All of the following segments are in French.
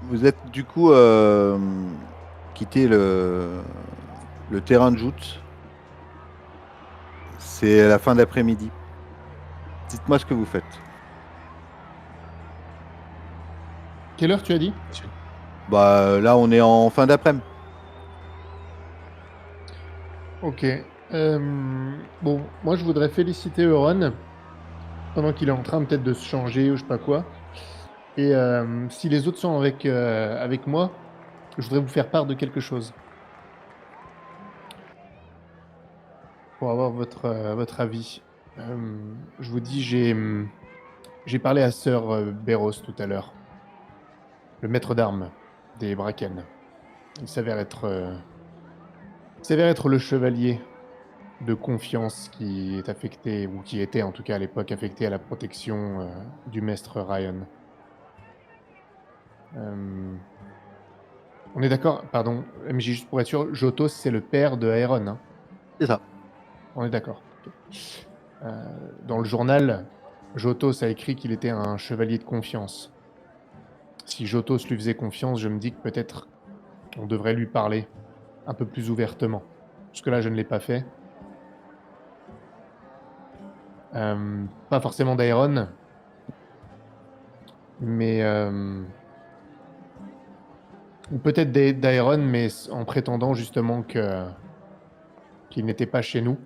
Vous êtes du coup quitté le terrain de joute. C'est la fin d'après-midi. Dites-moi ce que vous faites. Quelle heure tu as dit? Bah là, on est en fin d'après-midi. Ok. Bon, moi je voudrais féliciter Euron pendant qu'il est en train peut-être de se changer ou je sais pas quoi. Et si les autres sont avec moi, je voudrais vous faire part de quelque chose pour avoir votre avis. Je vous dis, j'ai parlé à Sœur Béros tout à l'heure, le maître d'armes des Bracken. Il s'avère être le chevalier de confiance qui est affecté, ou qui était en tout cas à l'époque affecté à la protection du maître Ryan. Euh, on est d'accord, pardon, MJ, juste pour être sûr, Jotos, c'est le père de Aeron, hein. C'est ça. On est d'accord. Ok. Dans le journal, Jotos a écrit qu'il était un chevalier de confiance. Si Jotos lui faisait confiance, je me dis que peut-être on devrait lui parler un peu plus ouvertement. Parce que là, je ne l'ai pas fait. Pas forcément d'Aeron, mais ou peut-être d'Aeron, mais en prétendant justement qu'il n'était pas chez nous,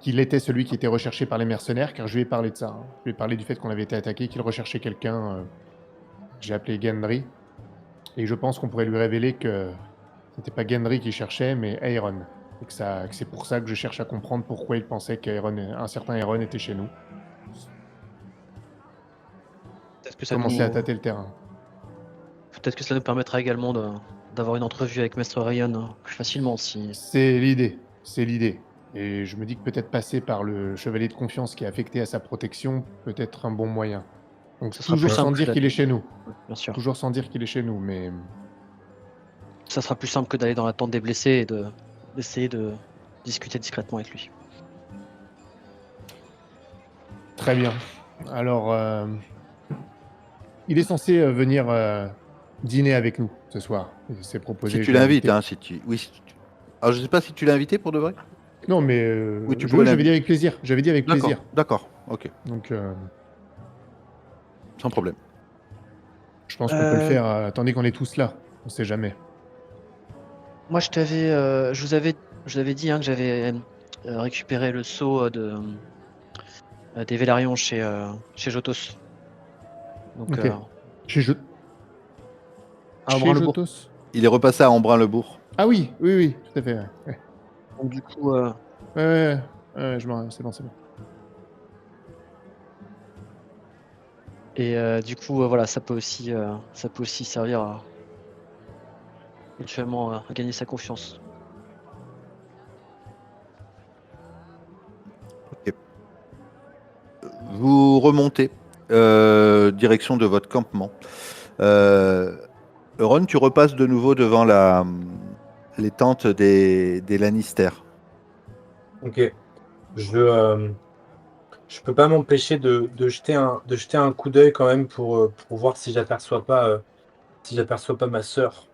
qu'il était celui qui était recherché par les mercenaires, car je lui ai parlé de ça, hein. Je lui ai parlé du fait qu'on avait été attaqué, qu'il recherchait quelqu'un que j'ai appelé Gendry, et je pense qu'on pourrait lui révéler que c'était pas Gendry qui cherchait, mais Aeron, et que c'est pour ça que je cherche à comprendre pourquoi il pensait qu'un certain Aeron était chez nous. Peut-être que ça Commencer à nous, tâter le terrain. peut-être que ça nous permettra également d'avoir une entrevue avec Maître Ryan plus facilement si. C'est l'idée, c'est l'idée. Et je me dis que peut-être passer par le chevalier de confiance qui est affecté à sa protection peut être un bon moyen. Donc Ça sera plus toujours sans simple que dire qu'il est d'aller. chez nous. Ouais, bien sûr. Toujours sans dire qu'il est chez nous, mais Ça sera plus simple que d'aller dans la tente des blessés et d'essayer de discuter discrètement avec lui. très bien. Alors, il est censé venir dîner avec nous ce soir. Il s'est Si proposé, tu je l'ai l'invites, invité. hein, si tu. Oui, si tu- Alors, je sais pas si tu l'as invité pour de vrai. Non, mais Oui, tu pourrais j'avais dit l'inviter. avec plaisir. J'avais dit avec D'accord, plaisir. d'accord, ok, Donc, sans problème. je pense qu'on peut le Euh, faire tandis qu'on est tous là. On sait jamais. Moi, je vous avais dit hein, que j'avais récupéré le sceau des Vélarions chez Jotos. Donc, Ok. Chez, Je- à Chez Brun-le-Bourg. Jotos? Il est repassé à Embrun-le-Bourg. Ah oui, oui, oui, tout à fait. Ouais, ouais, Donc, du coup, ouais, ouais, ouais, c'est bon, c'est bon. du coup, voilà, ça peut aussi servir à éventuellement à gagner sa confiance. Ok. Vous remontez direction de votre campement. Euh, Ron, tu repasses de nouveau devant les tentes des Lannister. Ok. Je, euh, je peux pas m'empêcher de jeter un coup d'œil quand même pour voir si j'aperçois pas ma sœur.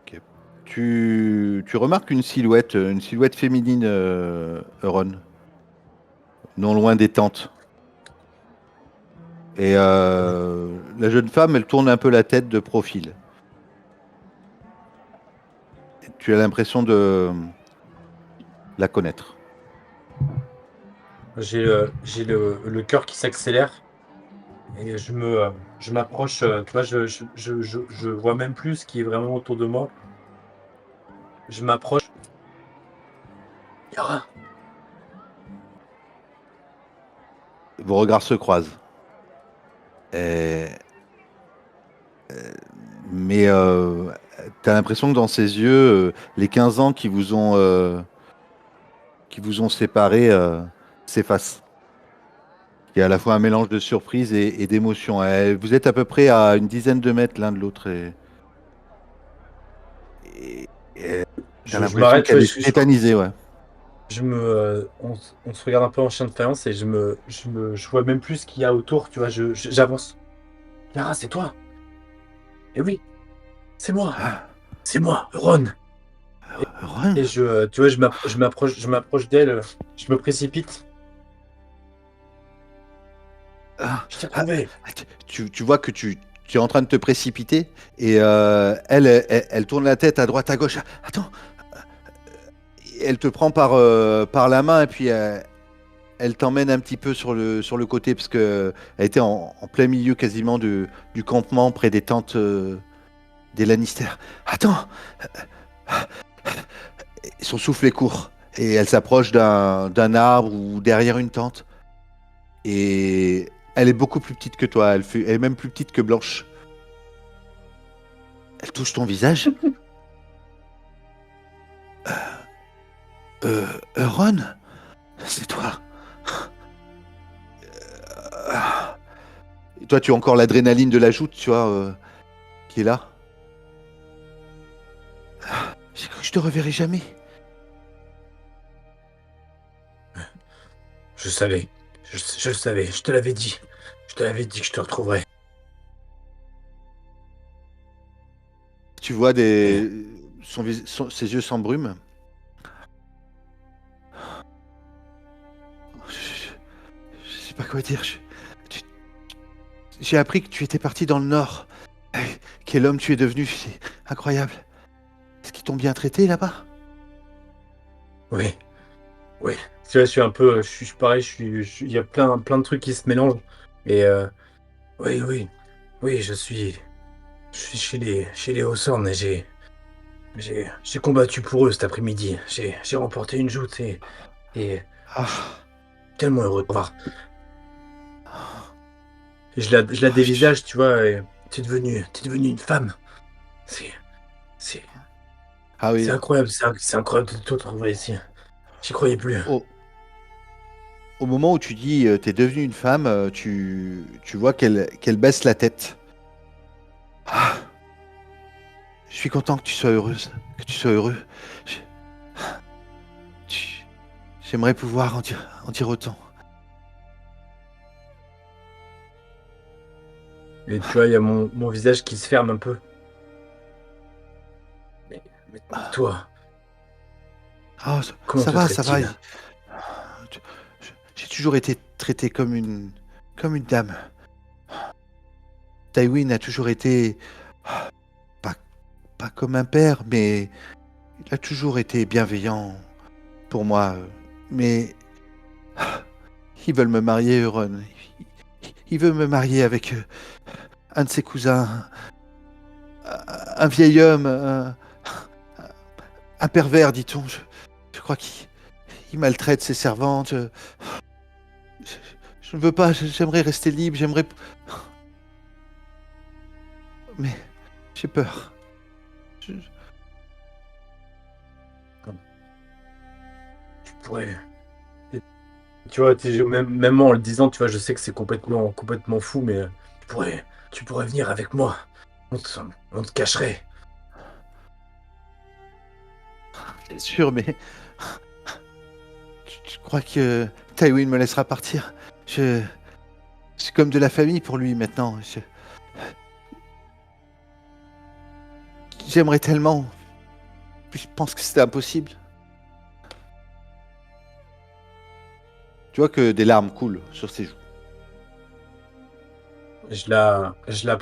Ok. Tu remarques une silhouette féminine, Ron, non loin des tentes. Et la jeune femme, elle tourne un peu la tête de profil. Tu as l'impression de la connaître. J'ai le cœur qui s'accélère et je m'approche. Tu vois, je vois même plus ce qui est vraiment autour de moi. Je m'approche. Yara. Vos regards se croisent. Et- mais tu as l'impression que dans ses yeux, les 15 ans qui vous ont séparés s'effacent. Il y a à la fois un mélange de surprise et d'émotion. Vous êtes à peu près à une dizaine de mètres l'un de l'autre et tu as Je l'impression m'arrête. Tu vois, qu'elle est tétanisée. Ouais. on se regarde un peu en chien de faïence et je vois même plus ce qu'il y a autour, tu vois, j'avance. Yara, c'est toi? Eh oui, Ah, c'est moi, Ron. Ron? Et tu vois, je m'approche d'elle, je me précipite. Ah, Je t'ai ah, trouvé. tu vois que tu es en train de te précipiter et elle tourne la tête à droite, à gauche. Attends, elle te prend par la main et puis elle t'emmène un petit peu sur le côté parce que elle était en plein milieu quasiment du campement près des tentes des Lannister. Attends, son souffle est court et elle s'approche d'un arbre ou derrière une tente et elle est beaucoup plus petite que toi. Elle est même plus petite que Blanche. Elle touche ton visage. Ron, c'est toi. Et toi, tu as encore l'adrénaline de la joute, tu vois, qui est là. J'ai cru que je te reverrai jamais. Je savais. Je le savais. Je te l'avais dit. Je te l'avais dit que je te retrouverais. Tu vois Et ses yeux s'embrument. Je sais pas quoi dire. Tu- J'ai appris que tu étais parti dans le Nord. Quel homme tu es devenu, c'est incroyable. Est-ce qu'ils t'ont bien traité là-bas? oui, oui. Tu vois, je suis un peu, je suis pareil. Il y a plein de trucs qui se mélangent. Et oui, oui, oui. Je suis chez les Hawthorne et j'ai combattu pour eux cet après-midi. J'ai remporté une joute et Ah, tellement heureux de te voir. Et je la ah, dévisage, tu vois. Et t'es devenu une femme. C'est, c'est, ah c'est oui. incroyable. C'est incroyable de te retrouver ici. J'y croyais plus. Au, au moment où tu dis t'es devenue une femme, tu vois qu'elle baisse la tête. Ah, je suis content que tu sois heureuse, que tu sois heureux. Je- tu- J'aimerais pouvoir en dire autant. Et tu vois, il y a mon visage qui se ferme un peu. Mais toi, Ah, comment ça te va, ça va. traite-t-il? J'ai toujours été traité comme une dame. Tywin a toujours été pas, pas comme un père, mais il a toujours été bienveillant pour moi. Mais ils veulent me marier, Euron. Il veut me marier avec un de ses cousins, un vieil homme, un pervers, dit-on. Je crois qu'il maltraite ses servantes. Je, je ne veux pas, j'aimerais rester libre, j'aimerais. Mais j'ai peur. Je- Tu pourrais. Tu vois, même en le disant, tu vois, je sais que c'est complètement fou, mais tu pourrais venir avec moi. On te, on te cacherait. C'est sûr, mais tu crois que Tywin me laissera partir? Je, c'est comme de la famille pour lui maintenant. J'aimerais tellement. Je pense que c'était impossible. Tu vois que des larmes coulent sur ses joues. Je la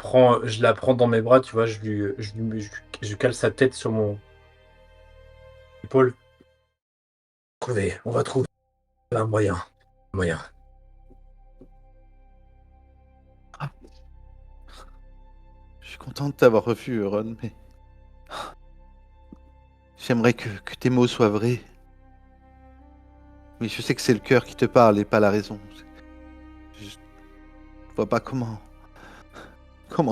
prends dans mes bras, tu vois, je lui cale sa tête sur mon épaule. On va trouver un moyen. Un moyen. Ah, je suis content de t'avoir revu, Ron, mais j'aimerais que tes mots soient vrais. Mais je sais que c'est le cœur qui te parle et pas la raison. Je vois pas comment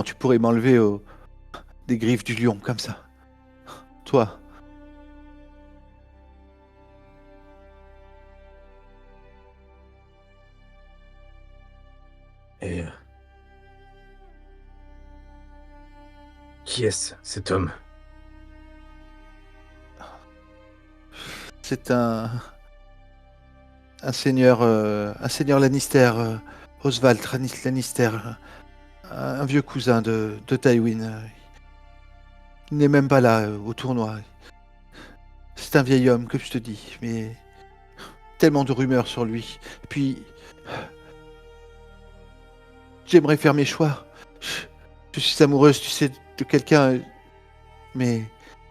tu pourrais m'enlever des griffes du lion comme ça. Toi, Et qui est-ce, cet homme? c'est un un seigneur Lannister, Oswald Lannister, un vieux cousin de Tywin. Il n'est même pas là au tournoi. C'est un vieil homme, comme je te dis, mais tellement de rumeurs sur lui. Et puis, j'aimerais faire mes choix. Je suis amoureuse, tu sais, de quelqu'un, mais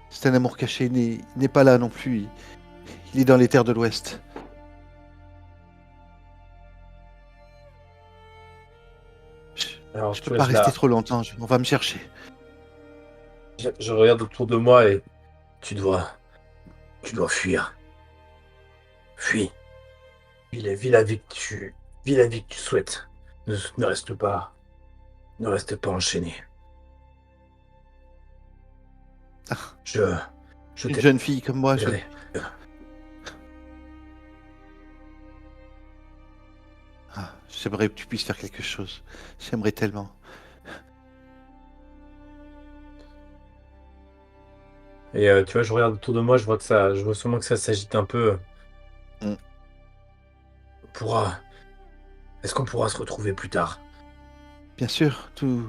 c'est un amour caché. Il n'est pas là non plus. Il est dans les terres de l'Ouest. Alors, Je tu peux vois, pas rester trop longtemps. On va me chercher. je regarde autour de moi et tu dois fuir. Fuis. Vis la vie vis la vie que tu souhaites. Ne reste pas, ne reste pas enchaîné. Ah, Je une jeune fille comme moi, t'aiderai. j'aimerais que tu puisses faire quelque chose. J'aimerais tellement. Et tu vois, je regarde autour de moi, je vois sûrement que ça s'agite un peu. Mm. Est-ce qu'on pourra se retrouver plus tard? Bien sûr, nous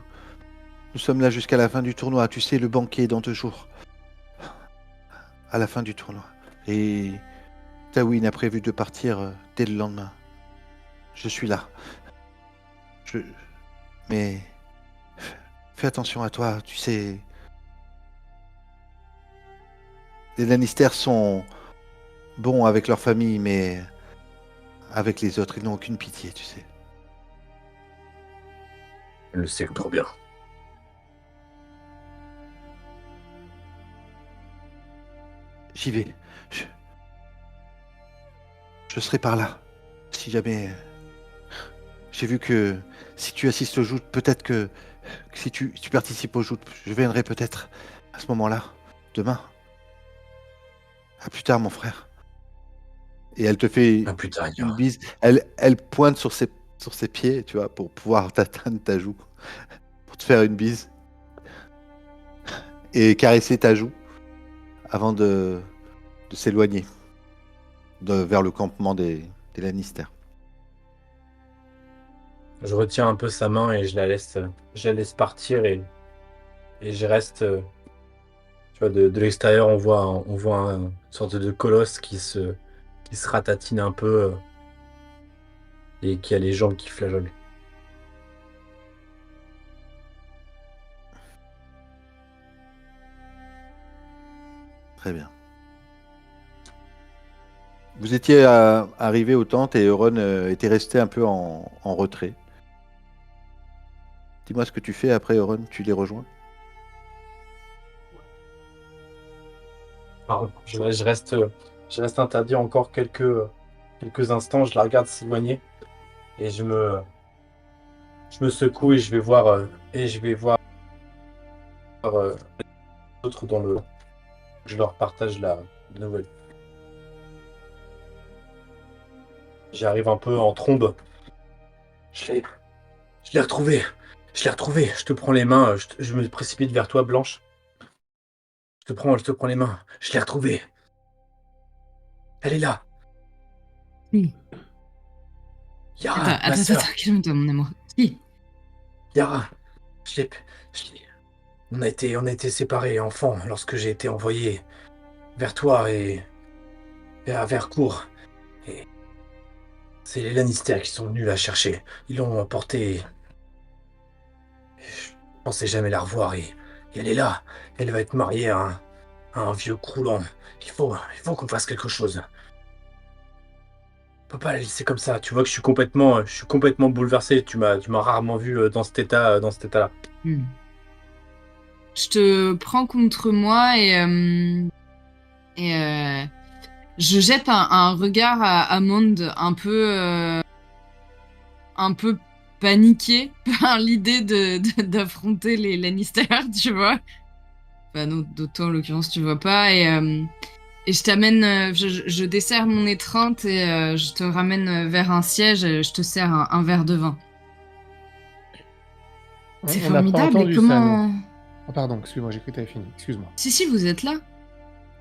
sommes là jusqu'à la fin du tournoi. Tu sais, le banquet est dans 2 jours. À la fin du tournoi. Et Tywin a prévu de partir dès le lendemain. Je suis là. Mais fais attention à toi. Tu sais, les Lannister sont bons avec leur famille, mais avec les autres, ils n'ont aucune pitié, tu sais. Je le sais trop bien. J'y vais. Je serai par là. Si jamais... J'ai vu que si tu assistes aux joutes, peut-être que si tu participes aux joutes, je viendrai peut-être à ce moment-là, demain. À plus tard, mon frère. Et elle te fait À plus tard, une Igor. bise. Elle pointe sur ses pieds, tu vois, pour pouvoir t'atteindre ta joue. Pour te faire une bise. Et caresser ta joue avant de s'éloigner vers le campement des Lannister. Je retiens un peu sa main et je la laisse partir et je reste. Tu vois, de l'extérieur, on voit une sorte de colosse qui se ratatine un peu et qui a les jambes qui flageolent. Très bien. Vous étiez arrivé aux tentes et Euron était resté un peu en retrait. Dis-moi ce que tu fais après, Euron. Tu les rejoins? Pardon, je reste interdit encore quelques instants. Je la regarde s'éloigner et je me secoue et je vais voir d'autres dans le. Je leur partage la nouvelle. J'arrive un peu en trombe. Je l'ai, je l'ai retrouvé. Je l'ai retrouvé. Je te prends les mains. Je me précipite vers toi, Blanche. Je te prends les mains. Je l'ai retrouvée. Elle est là. Oui. Yara, ma sœur. Attends, calme-toi, mon amour. Qui? Yara. Je l'ai, je l'ai- on a été séparés enfants lorsque j'ai été envoyé vers toi et vers Vercourt. Et c'est les Lannister qui sont venus la chercher. Ils l'ont emportée. Je pensais jamais la revoir et elle est là. Elle va être mariée à un vieux croulant. Il faut qu'on fasse quelque chose. On peut pas la laisser comme ça. Tu vois que je suis complètement bouleversé. Tu m'as rarement vu dans cet état-là. Je te prends contre moi et je jette un regard à Monde un peu paniqué par l'idée d'affronter les Lannister, tu vois. Enfin, non, d'autant en l'occurrence, tu vois pas. Et je t'amène, je desserre mon étreinte et je te ramène vers un siège et je te sers un verre de vin. C'est On n'a pas formidable. entendu Et ça, comment... nous. Oh, pardon, excuse-moi, j'ai cru que t'avais fini. Excuse-moi. Si, vous êtes là.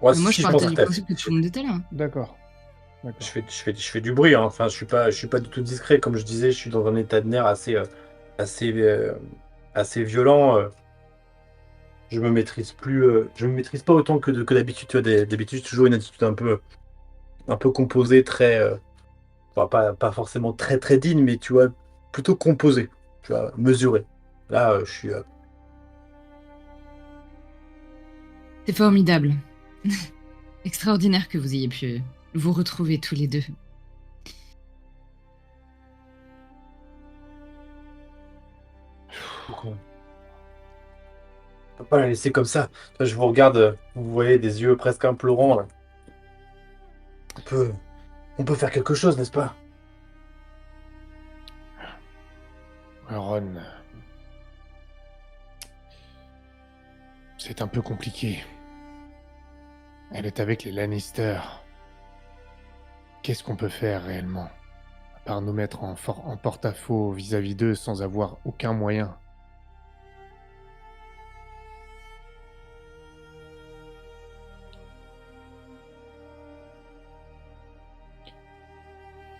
Ouais, Mais moi, si, je je partais pense du que principe que tout le monde était là. D'accord. D'accord. Je fais du bruit, hein. Enfin, je suis pas du tout discret. Comme je disais, je suis dans un état de nerf assez, assez violent. Je me maîtrise plus, je me maîtrise pas autant que d'habitude. Tu vois, d'habitude, j'ai toujours une attitude un peu composée, très, enfin, pas forcément très très digne, mais tu vois, plutôt composée, tu vois, mesurée. Là, je suis, C'est formidable. Extraordinaire que vous ayez pu vous retrouver tous les deux. on peut pas la laisser comme ça. Tu vois, je vous regarde, vous voyez des yeux presque implorants là. On peut, on peut faire quelque chose, n'est-ce pas? Ron, c'est un peu compliqué. Elle est avec les Lannister. Qu'est-ce qu'on peut faire réellement? À part nous mettre en porte-à-faux vis-à-vis d'eux sans avoir aucun moyen.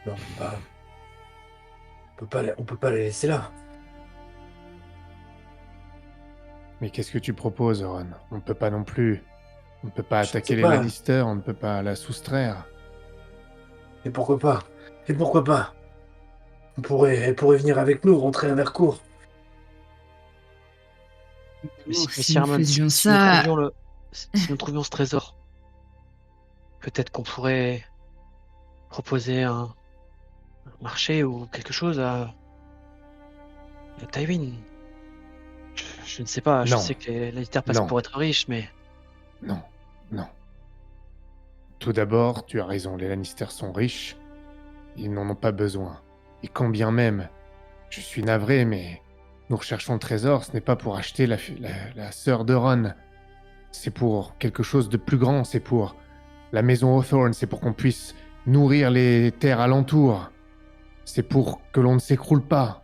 Non, on peut pas la laisser là. Mais qu'est-ce que tu proposes, Ron? On ne peut pas non plus. On ne peut pas Je ne attaquer sais les pas. Lannister, on ne peut pas la soustraire. Et pourquoi pas? Et pourquoi pas? Elle pourrait venir avec nous, rentrer à Mercourt. Mais Oh, mais si nous Herman, faisions si nous ça... trouvions si nous trouvions ce trésor, peut-être qu'on pourrait proposer un marché ou quelque chose à Tywin. Je ne sais pas, je Non, sais que les Lannister passent non, pour être riches, mais non, non. Tout d'abord, tu as raison, les Lannister sont riches. Ils n'en ont pas besoin. Et quand bien même, je suis navré, mais nous recherchons le trésor, ce n'est pas pour acheter la sœur de Ron. C'est pour quelque chose de plus grand, c'est pour la maison Hawthorne, c'est pour qu'on puisse nourrir les terres alentours. C'est pour que l'on ne s'écroule pas.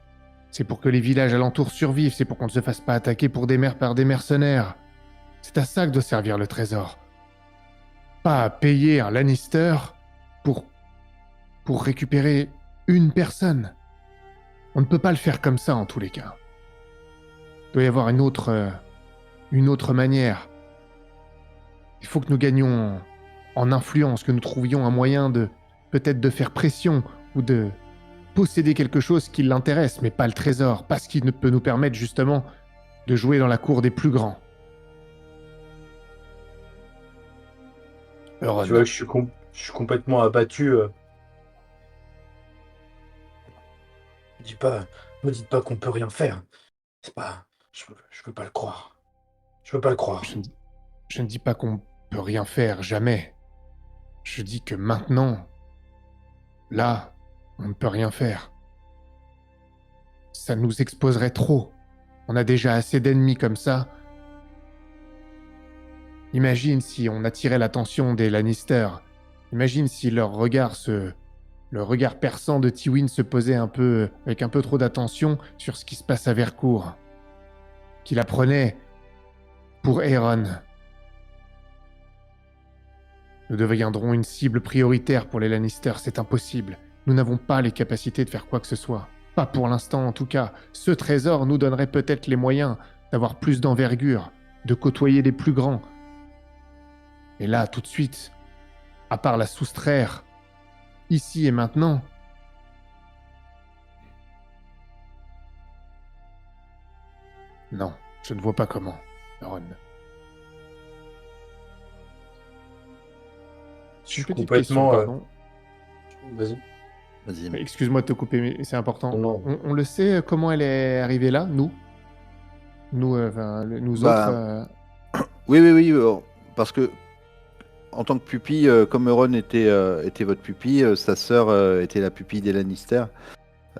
C'est pour que les villages alentours survivent, c'est pour qu'on ne se fasse pas attaquer par des mercenaires. C'est à ça que doit servir le trésor. Pas à payer un Lannister pour, pour récupérer une personne. On ne peut pas le faire comme ça en tous les cas. Il doit y avoir une autre manière. Il faut que nous gagnions en influence, que nous trouvions un moyen de peut-être de faire pression ou de posséder quelque chose qui l'intéresse, mais pas le trésor, pas ce qui ne peut nous permettre justement de jouer dans la cour des plus grands. Euron. Tu vois que je suis complètement abattu. Dis pas, me dites pas qu'on peut rien faire. C'est pas, je peux pas le croire. Je peux pas le croire. Je ne dis pas qu'on peut rien faire, jamais. Je dis que maintenant, là, on ne peut rien faire. Ça nous exposerait trop. On a déjà assez d'ennemis comme ça. Imagine si on attirait l'attention des Lannister. Imagine si le regard perçant de Tywin se posait avec un peu trop d'attention sur ce qui se passe à Vercourt. Qu'il la prenait pour Aeron. Nous deviendrons une cible prioritaire pour les Lannister, c'est impossible. Nous n'avons pas les capacités de faire quoi que ce soit. Pas pour l'instant en tout cas. Ce trésor nous donnerait peut-être les moyens d'avoir plus d'envergure, de côtoyer les plus grands. Et là, tout de suite, à part la soustraire, ici et maintenant... Non, je ne vois pas comment, Ron. Je suis Une petite complètement. question, pardon. Vas-y. Vas-y. Excuse-moi de te couper, mais c'est important. Non. On le sait comment elle est arrivée là, nous nous Bah, autres. Oui, parce que en tant que pupille, comme Euron était votre pupille, sa sœur était la pupille des Lannister.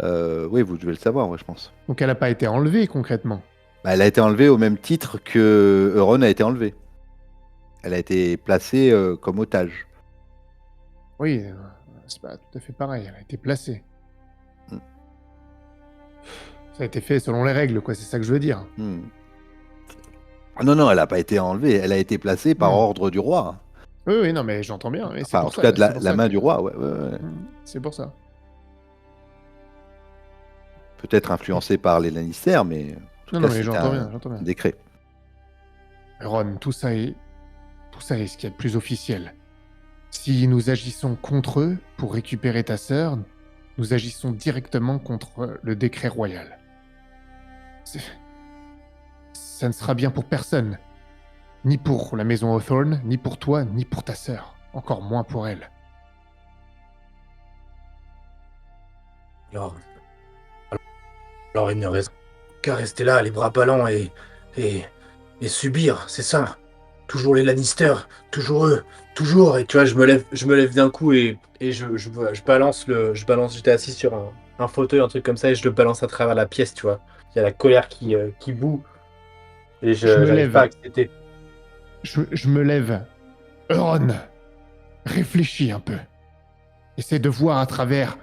Oui, vous devez le savoir, ouais, je pense. Donc elle n'a pas été enlevée concrètement. Bah, elle a été enlevée au même titre que Euron a été enlevé. Elle a été placée comme otage. Oui, c'est pas tout à fait pareil. Elle a été placée. Mm. Ça a été fait selon les règles, quoi. C'est ça que je veux dire. Ah non, elle n'a pas été enlevée. Elle a été placée par Non. ordre du roi. Oui, oui, non, mais j'entends bien. Et c'est Enfin, en pour tout ça, cas, de c'est pour la ça main que- du roi, ouais, ouais, ouais. C'est pour ça. Peut-être influencé par les Lannister, mais en tout Non, cas, non, mais c'était j'entends un bien, j'entends bien. décret. Ron, tout ça est ce qu'il y a de plus officiel. Si nous agissons contre eux pour récupérer ta sœur, nous agissons directement contre le décret royal. Ça ne sera bien pour personne. Ni pour la maison Hawthorne, ni pour toi, ni pour ta sœur. Encore moins pour elle. Alors, alors il ne reste qu'à rester là, les bras ballants et, et subir, c'est ça. Toujours les Lannister, toujours eux, toujours. Et tu vois, je me lève d'un coup et je balance, j'étais assis sur un fauteuil, un truc comme ça, et je le balance à travers la pièce, tu vois. Il y a la colère qui bout et Je me j'arrive pas à lève. accepter. Je me lève. Ron, réfléchis un peu. Essaie de voir à travers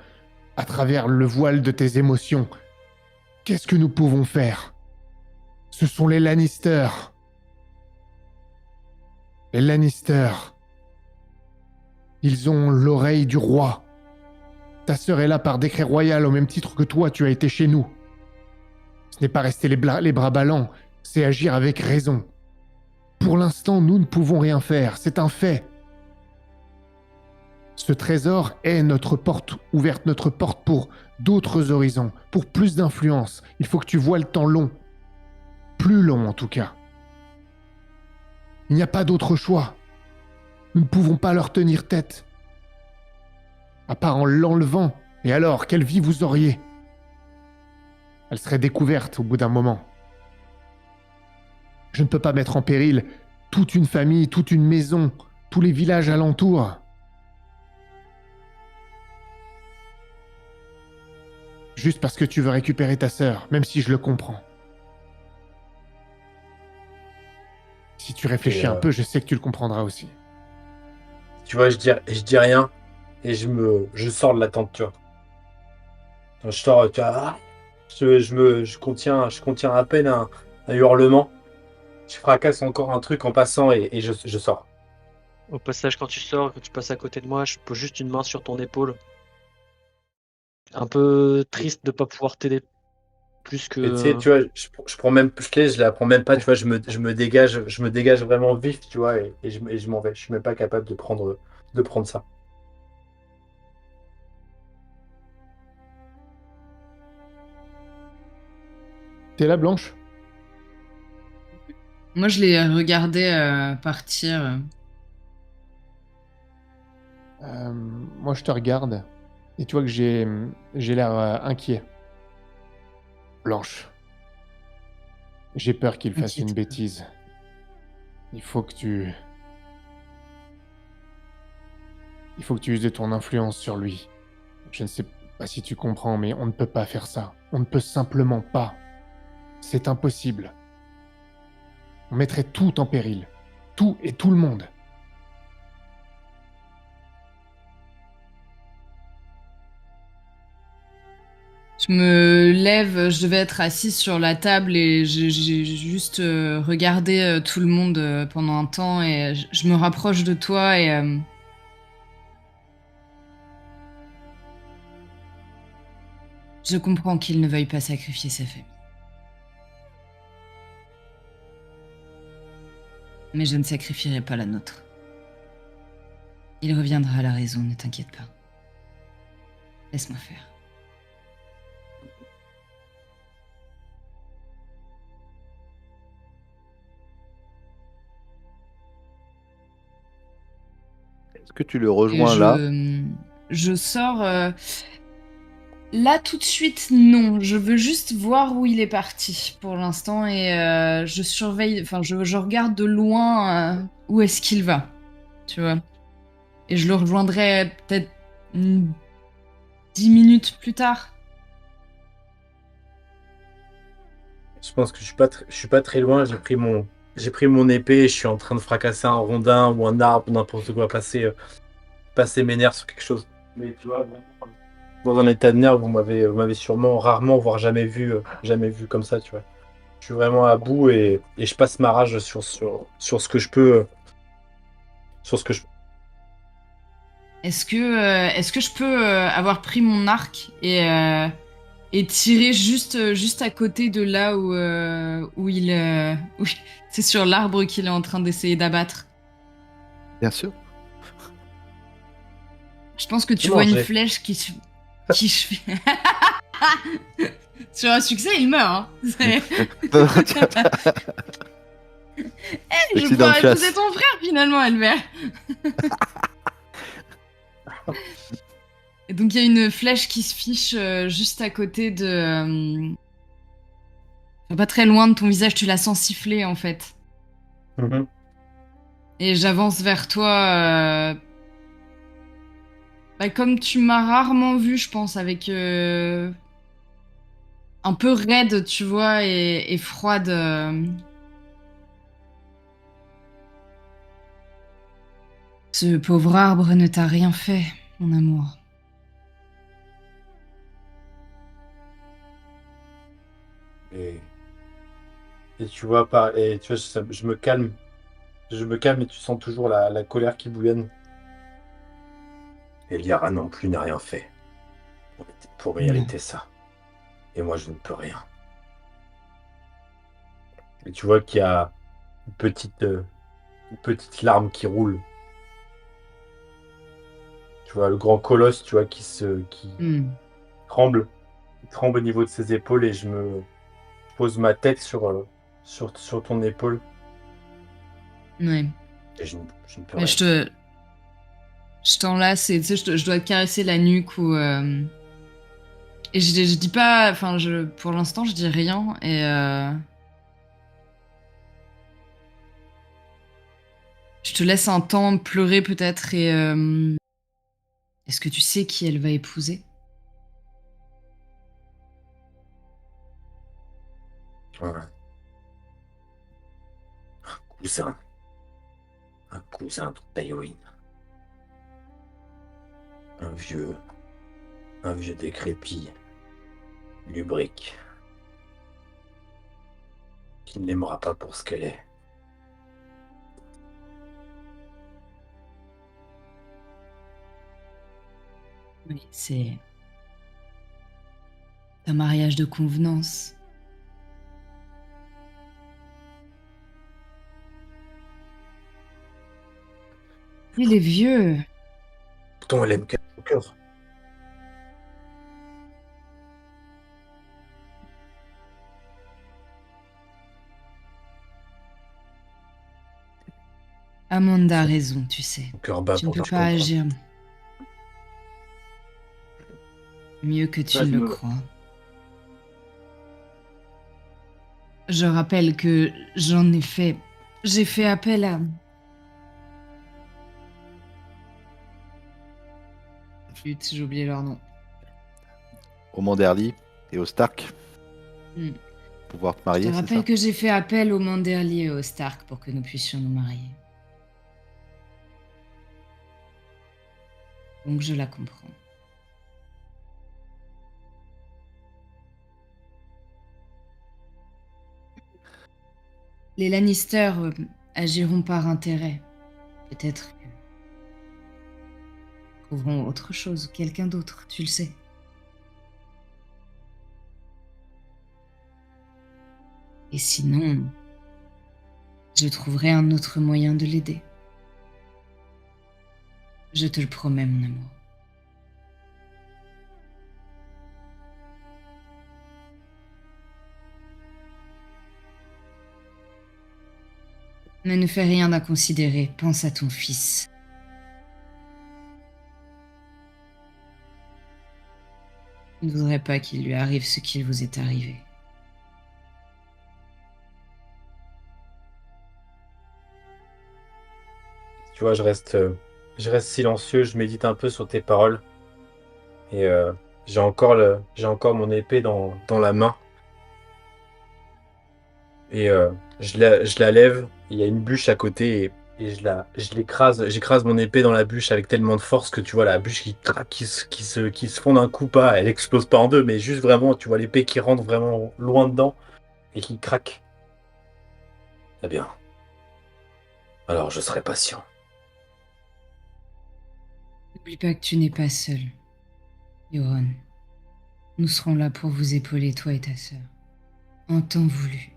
le voile de tes émotions. Qu'est-ce que nous pouvons faire? Ce sont les Lannister. Les Lannister. Ils ont l'oreille du roi. Ta sœur est là par décret royal au même titre que toi, tu as été chez nous. Ce n'est pas rester les bras ballants, c'est agir avec raison. Pour l'instant, nous ne pouvons rien faire, c'est un fait. Ce trésor est notre porte ouverte, notre porte pour d'autres horizons, pour plus d'influence. Il faut que tu vois le temps long. Plus long en tout cas. Il n'y a pas d'autre choix. Nous ne pouvons pas leur tenir tête. À part en l'enlevant. Et alors, quelle vie vous auriez? Elle serait découverte au bout d'un moment. Je ne peux pas mettre en péril toute une famille, toute une maison, tous les villages alentours. Juste parce que tu veux récupérer ta sœur, même si je le comprends. Si tu réfléchis Et, un peu, je sais que tu le comprendras aussi. Tu vois, je dis rien et je sors de la tente, tu vois. Je sors, tu vois, je contiens à peine un hurlement. Je fracasse encore un truc en passant et je sors. Au passage, quand tu sors, quand tu passes à côté de moi, je pose juste une main sur ton épaule. Un peu triste de pas pouvoir t'aider plus Et tu sais, que. tu vois, je prends même, je la prends même pas, tu vois, je me dégage vraiment vif, tu vois, et je m'en vais. Je suis même pas capable de prendre ça. T'es là, Blanche? Moi, je l'ai regardé partir. Moi, je te regarde et tu vois que j'ai l'air inquiet. Blanche, j'ai peur qu'il fasse une Inquiète. bêtise. Il faut que tu... Il faut que tu uses de ton influence sur lui. Je ne sais pas si tu comprends, mais on ne peut pas faire ça. On ne peut simplement pas. C'est impossible. On mettrait tout en péril. Tout et tout le monde. Je me lève, je devais être assise sur la table et j'ai juste regardé tout le monde pendant un temps et je me rapproche de toi et je comprends qu'il ne veuille pas sacrifier sa famille. Mais je ne sacrifierai pas la nôtre. Il reviendra à la raison, ne t'inquiète pas. Laisse-moi faire. Est-ce que tu le Et rejoins là? je sors. Là, tout de suite, non. Je veux juste voir où il est parti pour l'instant et je surveille. Enfin, je regarde de loin où est-ce qu'il va. Tu vois. Et je le rejoindrai peut-être 10 minutes plus tard. Je pense que je suis pas très loin. J'ai pris mon épée et je suis en train de fracasser un rondin ou un arbre, n'importe quoi, passer mes nerfs sur quelque chose. Mais tu vois, dans un état de nerfs, vous m'avez sûrement rarement, voire jamais vu comme ça, tu vois. Je suis vraiment à bout et je passe ma rage sur ce que je peux, sur ce que je est-ce que je peux avoir pris mon arc et tirer juste à côté de là où c'est sur l'arbre qu'il est en train d'essayer d'abattre. Bien sûr. Je pense que tu Comment vois une j'ai flèche qui sur un succès, il meurt. Hein. Je Accident de pourrais chasse. épouser ton frère finalement, Albert. Et donc il y a une flèche qui se fiche juste à côté de... pas très loin de ton visage, tu la sens siffler en fait. Mhm. Et j'avance vers toi... comme tu m'as rarement vu, je pense, avec... un peu raide, tu vois, et froide. Ce pauvre arbre ne t'a rien fait, mon amour. Et, et tu vois pas, et tu vois, je me calme. Je me calme et tu sens toujours la colère qui bouillonne. Et Liara non plus n'a rien fait pour Non. mériter ça. Et moi, je ne peux rien. Et tu vois qu'il y a une petite larme qui roule. Tu vois le grand colosse, tu vois, qui Hmm. tremble, il tremble au niveau de ses épaules et je me pose ma tête sur ton épaule Ouais. et je ne peux Mais rien. je t'enlace et tu sais, je dois te caresser la nuque ou... Et je dis pas... Enfin, pour l'instant, je dis rien et... Je te laisse un temps pleurer peut-être et... Est-ce que tu sais qui elle va épouser? Ouais. Cousin, un cousin de Taïwin, un vieux, un vieux décrépit, lubrique, qui ne l'aimera pas pour ce qu'elle est. Oui, c'est... un mariage de convenance. Il est vieux. Pourtant, elle aime qu'à son cœur. Amanda a Son, raison, tu sais. son cœur bat Tu ne pour peux faire, je pas comprends. agir mieux que Là, tu je ne le me... crois. Je rappelle que j'en ai fait... J'ai fait appel à... Flûte, j'ai oublié leur nom. Au Manderly et au Stark, Hmm. pouvoir te Je te marier, c'est rappelle ça? que j'ai fait appel au Manderly et au Stark pour que nous puissions nous marier. Donc je la comprends. Les Lannister agiront par intérêt. Peut-être que trouveront autre chose, quelqu'un d'autre, tu le sais. Et sinon, je trouverai un autre moyen de l'aider. Je te le promets, mon amour. Mais ne fais rien d'inconsidéré, pense à ton fils. Je ne voudrais pas qu'il lui arrive ce qu'il vous est arrivé. Tu vois, je reste silencieux, je médite un peu sur tes paroles et j'ai encore mon épée dans la main et je la lève. Il y a une bûche à côté et je l'écrase, j'écrase mon épée dans la bûche avec tellement de force que tu vois la bûche qui craque, qui se fond d'un coup pas. Elle explose pas en deux, mais juste vraiment, tu vois l'épée qui rentre vraiment loin dedans et qui craque. Très bien. Alors je serai patient. N'oublie pas que tu n'es pas seul, Yoron. Nous serons là pour vous épauler, toi et ta sœur, en temps voulu.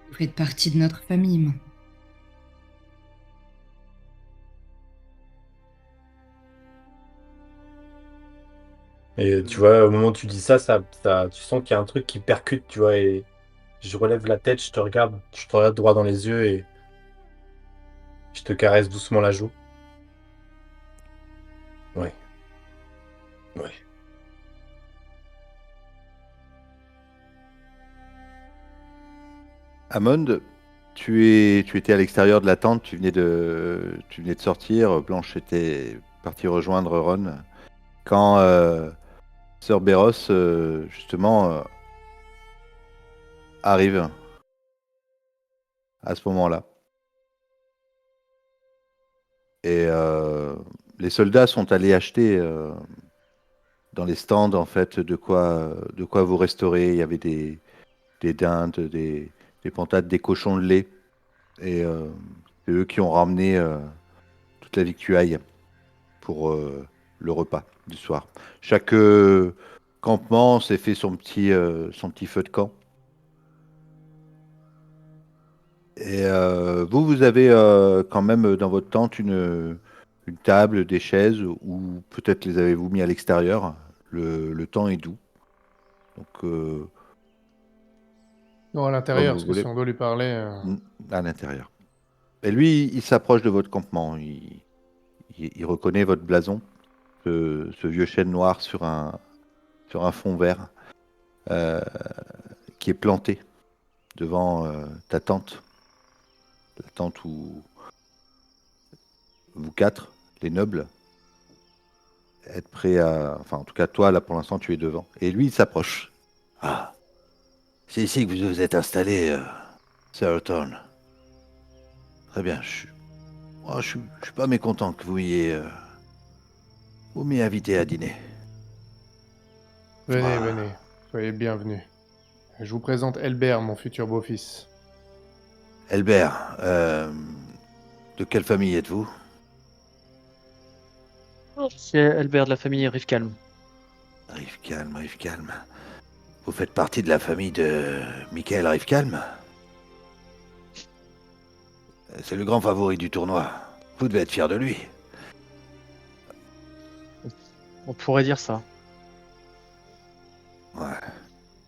Vous faites partie de notre famille maintenant. Et tu vois, au moment où tu dis ça, tu sens qu'il y a un truc qui percute, tu vois, et je relève la tête, je te regarde droit dans les yeux et je te caresse doucement la joue. Ouais, ouais. Amond, tu étais à l'extérieur de la tente, tu venais de sortir. Blanche était partie rejoindre Ron. Quand Sœur Béros, justement, arrive à ce moment-là. Et les soldats sont allés acheter dans les stands, en fait, de quoi vous restaurer. Il y avait des dindes, des pintades, des cochons de lait. Et c'est eux qui ont ramené toute la victuaille pour le repas du soir. Chaque campement s'est fait son petit feu de camp. Et vous, vous avez quand même dans votre tente une table, des chaises, ou peut-être les avez-vous mis à l'extérieur. Le temps est doux. Donc, Non, à comme l'intérieur, vous parce que si voulez, on doit lui parler... à l'intérieur. Et lui, il s'approche de votre campement. Il reconnaît votre blason, ce vieux chêne noir sur un fond vert, euh, qui est planté devant ta tente. La tente où vous quatre, les nobles, êtes prêts à... Enfin, en tout cas, toi, là, pour l'instant, tu es devant. Et lui, il s'approche. Ah, c'est ici que vous vous êtes installé, Sir Thorne. Très bien, je suis pas mécontent que vous m'ayez invité à dîner. Venez, Ah, venez, soyez bienvenus. Je vous présente Elbert, mon futur beau-fils. Elbert, de quelle famille êtes-vous? C'est Albert de la famille Rifkalm. Rifkalm, Rifkalm. Vous faites partie de la famille de Michael Rifkalm? C'est le grand favori du tournoi. Vous devez être fier de lui. On pourrait dire ça. Ouais.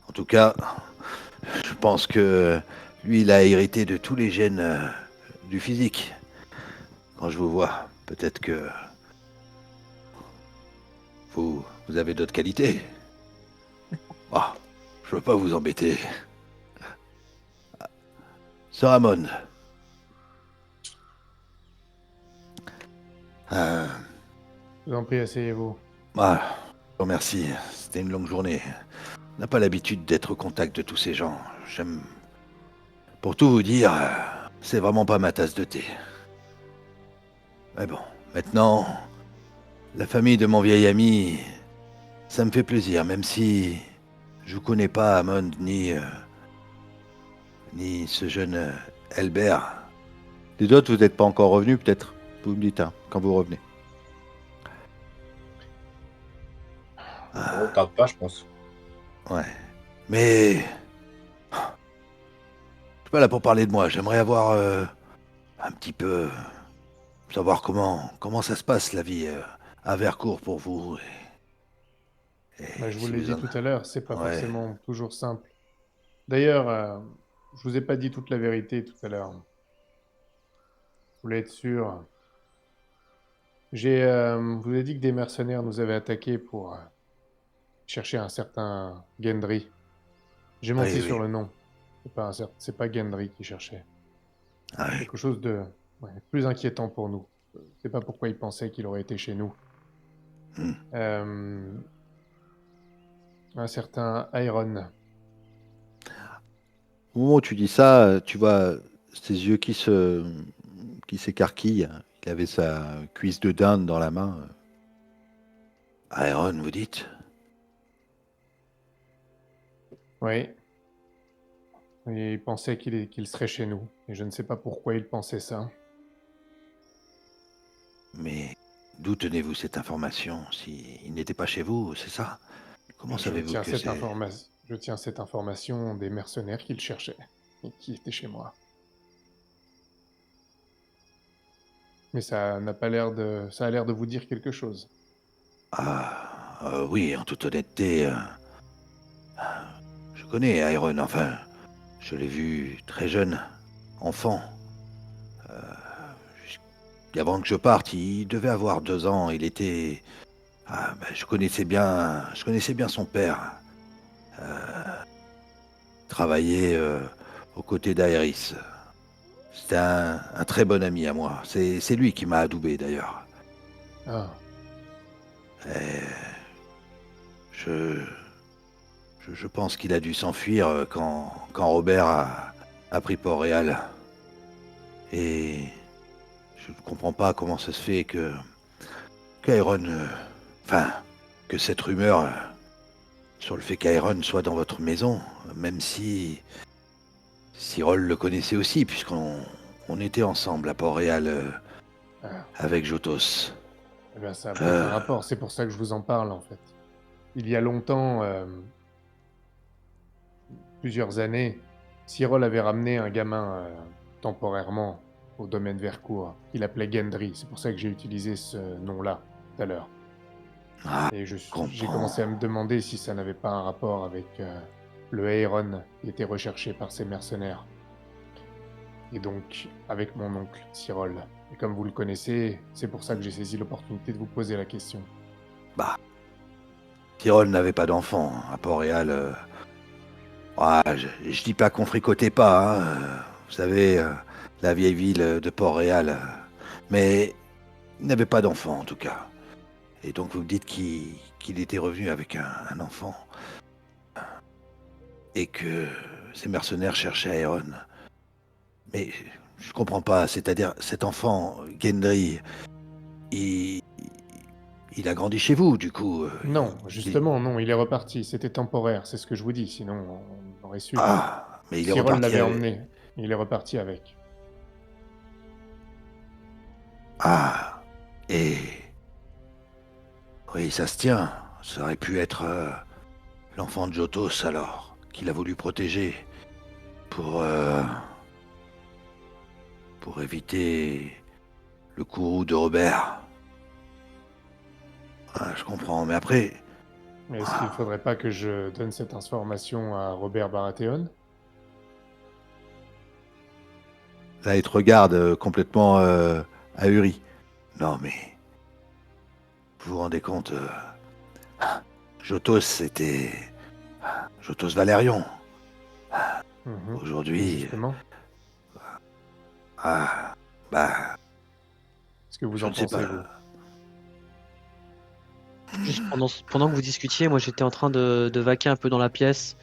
En tout cas, je pense que lui, il a hérité de tous les gènes du physique. Quand je vous vois, peut-être que vous avez d'autres qualités. Ah, je veux pas vous embêter. Sir Amon. Euh, Je vous en prie, asseyez-vous. ah, je vous remercie. C'était une longue journée. On n'a pas l'habitude d'être au contact de tous ces gens. J'aime... Pour tout vous dire, c'est vraiment pas ma tasse de thé. Mais bon, maintenant, la famille de mon vieil ami, ça me fait plaisir, même si je vous connais pas, Amon, ni ce jeune Elbert. Les autres, vous n'êtes pas encore revenus, peut-être. Vous me dites, hein, quand vous revenez. On tarde pas, je pense. Ouais. Mais... Je suis pas là pour parler de moi. J'aimerais avoir un petit peu... Savoir comment ça se passe, la vie à Vercourt pour vous. Bah, je vous Si l'ai vous dit en... tout à l'heure, c'est pas Ouais. forcément toujours simple. D'ailleurs, je vous ai pas dit toute la vérité tout à l'heure. Je voulais être sûr. Je vous ai dit que des mercenaires nous avaient attaqués pour chercher un certain Gendry. J'ai menti Oui, sur oui. le nom. C'est pas Gendry qui cherchait. Ah oui. Quelque chose de plus inquiétant pour nous. Je sais pas pourquoi il pensait qu'il aurait été chez nous. Hmm. Un certain Iron. Au moment où tu dis ça, tu vois ses yeux qui s'écarquillent. Il avait sa cuisse de dinde dans la main. Iron, vous dites? Oui. Et il pensait qu'il serait chez nous. Et je ne sais pas pourquoi il pensait ça. d'où tenez-vous cette information? Si il n'était pas chez vous, c'est ça? Comment savez-vous que c'est... Je tiens cette information des mercenaires qui le cherchaient et qui étaient chez moi. Mais ça n'a pas l'air de... Ça a l'air de vous dire quelque chose. Ah, oui, en toute honnêteté, je connais Iron, enfin, je l'ai vu très jeune, enfant. Avant que je parte, il devait avoir 2 ans, il était... Ah, ben, je connaissais bien son père. Travaillait aux côtés d'Aéris. C'était un très bon ami à moi. C'est lui qui m'a adoubé d'ailleurs. Ah, Et je, je pense qu'il a dû s'enfuir quand Robert a pris Port-Réal. Et je ne comprends pas comment ça se fait que qu'Iron, enfin, que cette rumeur sur le fait qu'Iron soit dans votre maison, même si Cyril le connaissait aussi, puisqu'on était ensemble à Port-Réal ah. avec Jotos. Eh bien, ça a peut-être un rapport, c'est pour ça que je vous en parle, en fait. Il y a longtemps, plusieurs années, Cyril avait ramené un gamin temporairement au domaine Vercourt. Il appelait Gendry, c'est pour ça que j'ai utilisé ce nom-là tout à l'heure. Ah, Et j'ai comprends. commencé à me demander si ça n'avait pas un rapport avec le Aeron qui était recherché par ces mercenaires. Et donc, avec mon oncle, Cyril. Et comme vous le connaissez, c'est pour ça que j'ai saisi l'opportunité de vous poser la question. Bah, Cyril n'avait pas d'enfant à Port-Réal. Je dis pas qu'on fricotait pas, hein, vous savez, la vieille ville de Port-Réal. Mais il n'avait pas d'enfant en tout cas. Et donc vous me dites qu'il était revenu avec un enfant. Et que ces mercenaires cherchaient Aeron. Mais je comprends pas, c'est-à-dire cet enfant, Gendry, il, il a grandi chez vous du coup. Non, justement, non, il est reparti. C'était temporaire, c'est ce que je vous dis, sinon on aurait su. Ah, mais il est Cyril reparti l'avait avec... emmené. Il est reparti avec. Ah, et... Oui, ça se tient. Ça aurait pu être l'enfant de Jotos alors, qu'il a voulu protéger pour... pour éviter le courroux de Robert. Ah, je comprends, mais après... Mais est-ce qu'il faudrait pas que je donne cette information à Robert Baratheon? Là, il te regarde complètement ahuri. Non, mais... Vous vous rendez compte Jotos, c'était... Jotos Valérion. Mhm. Et Aujourd'hui... justement, Ah... Bah... ce que vous Je en ne sais pensez, pas. vous? Juste pendant que vous discutiez, moi j'étais en train de vaquer un peu dans la pièce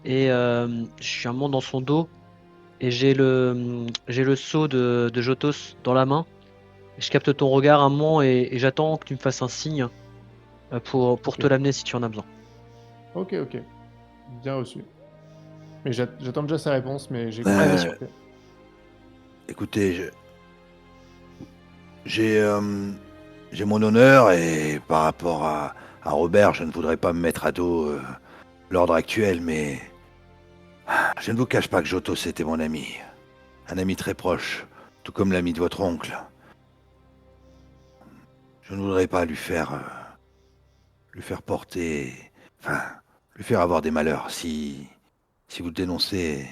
et je suis un moment dans son dos et j'ai le seau de Jotos dans la main. Je capte ton regard un moment et j'attends que tu me fasses un signe pour Ok. te l'amener si tu en as besoin. Ok, ok. Bien reçu. Mais j'attends déjà sa réponse, mais j'ai Ah, bien sûr. compris. Écoutez, j'ai j'ai mon honneur et par rapport à Robert, je ne voudrais pas me mettre à dos l'ordre actuel, mais je ne vous cache pas que Jotos était mon ami. Un ami très proche, tout comme l'ami de votre oncle. Je ne voudrais pas lui faire porter, enfin, lui faire avoir des malheurs. Si vous le dénoncez,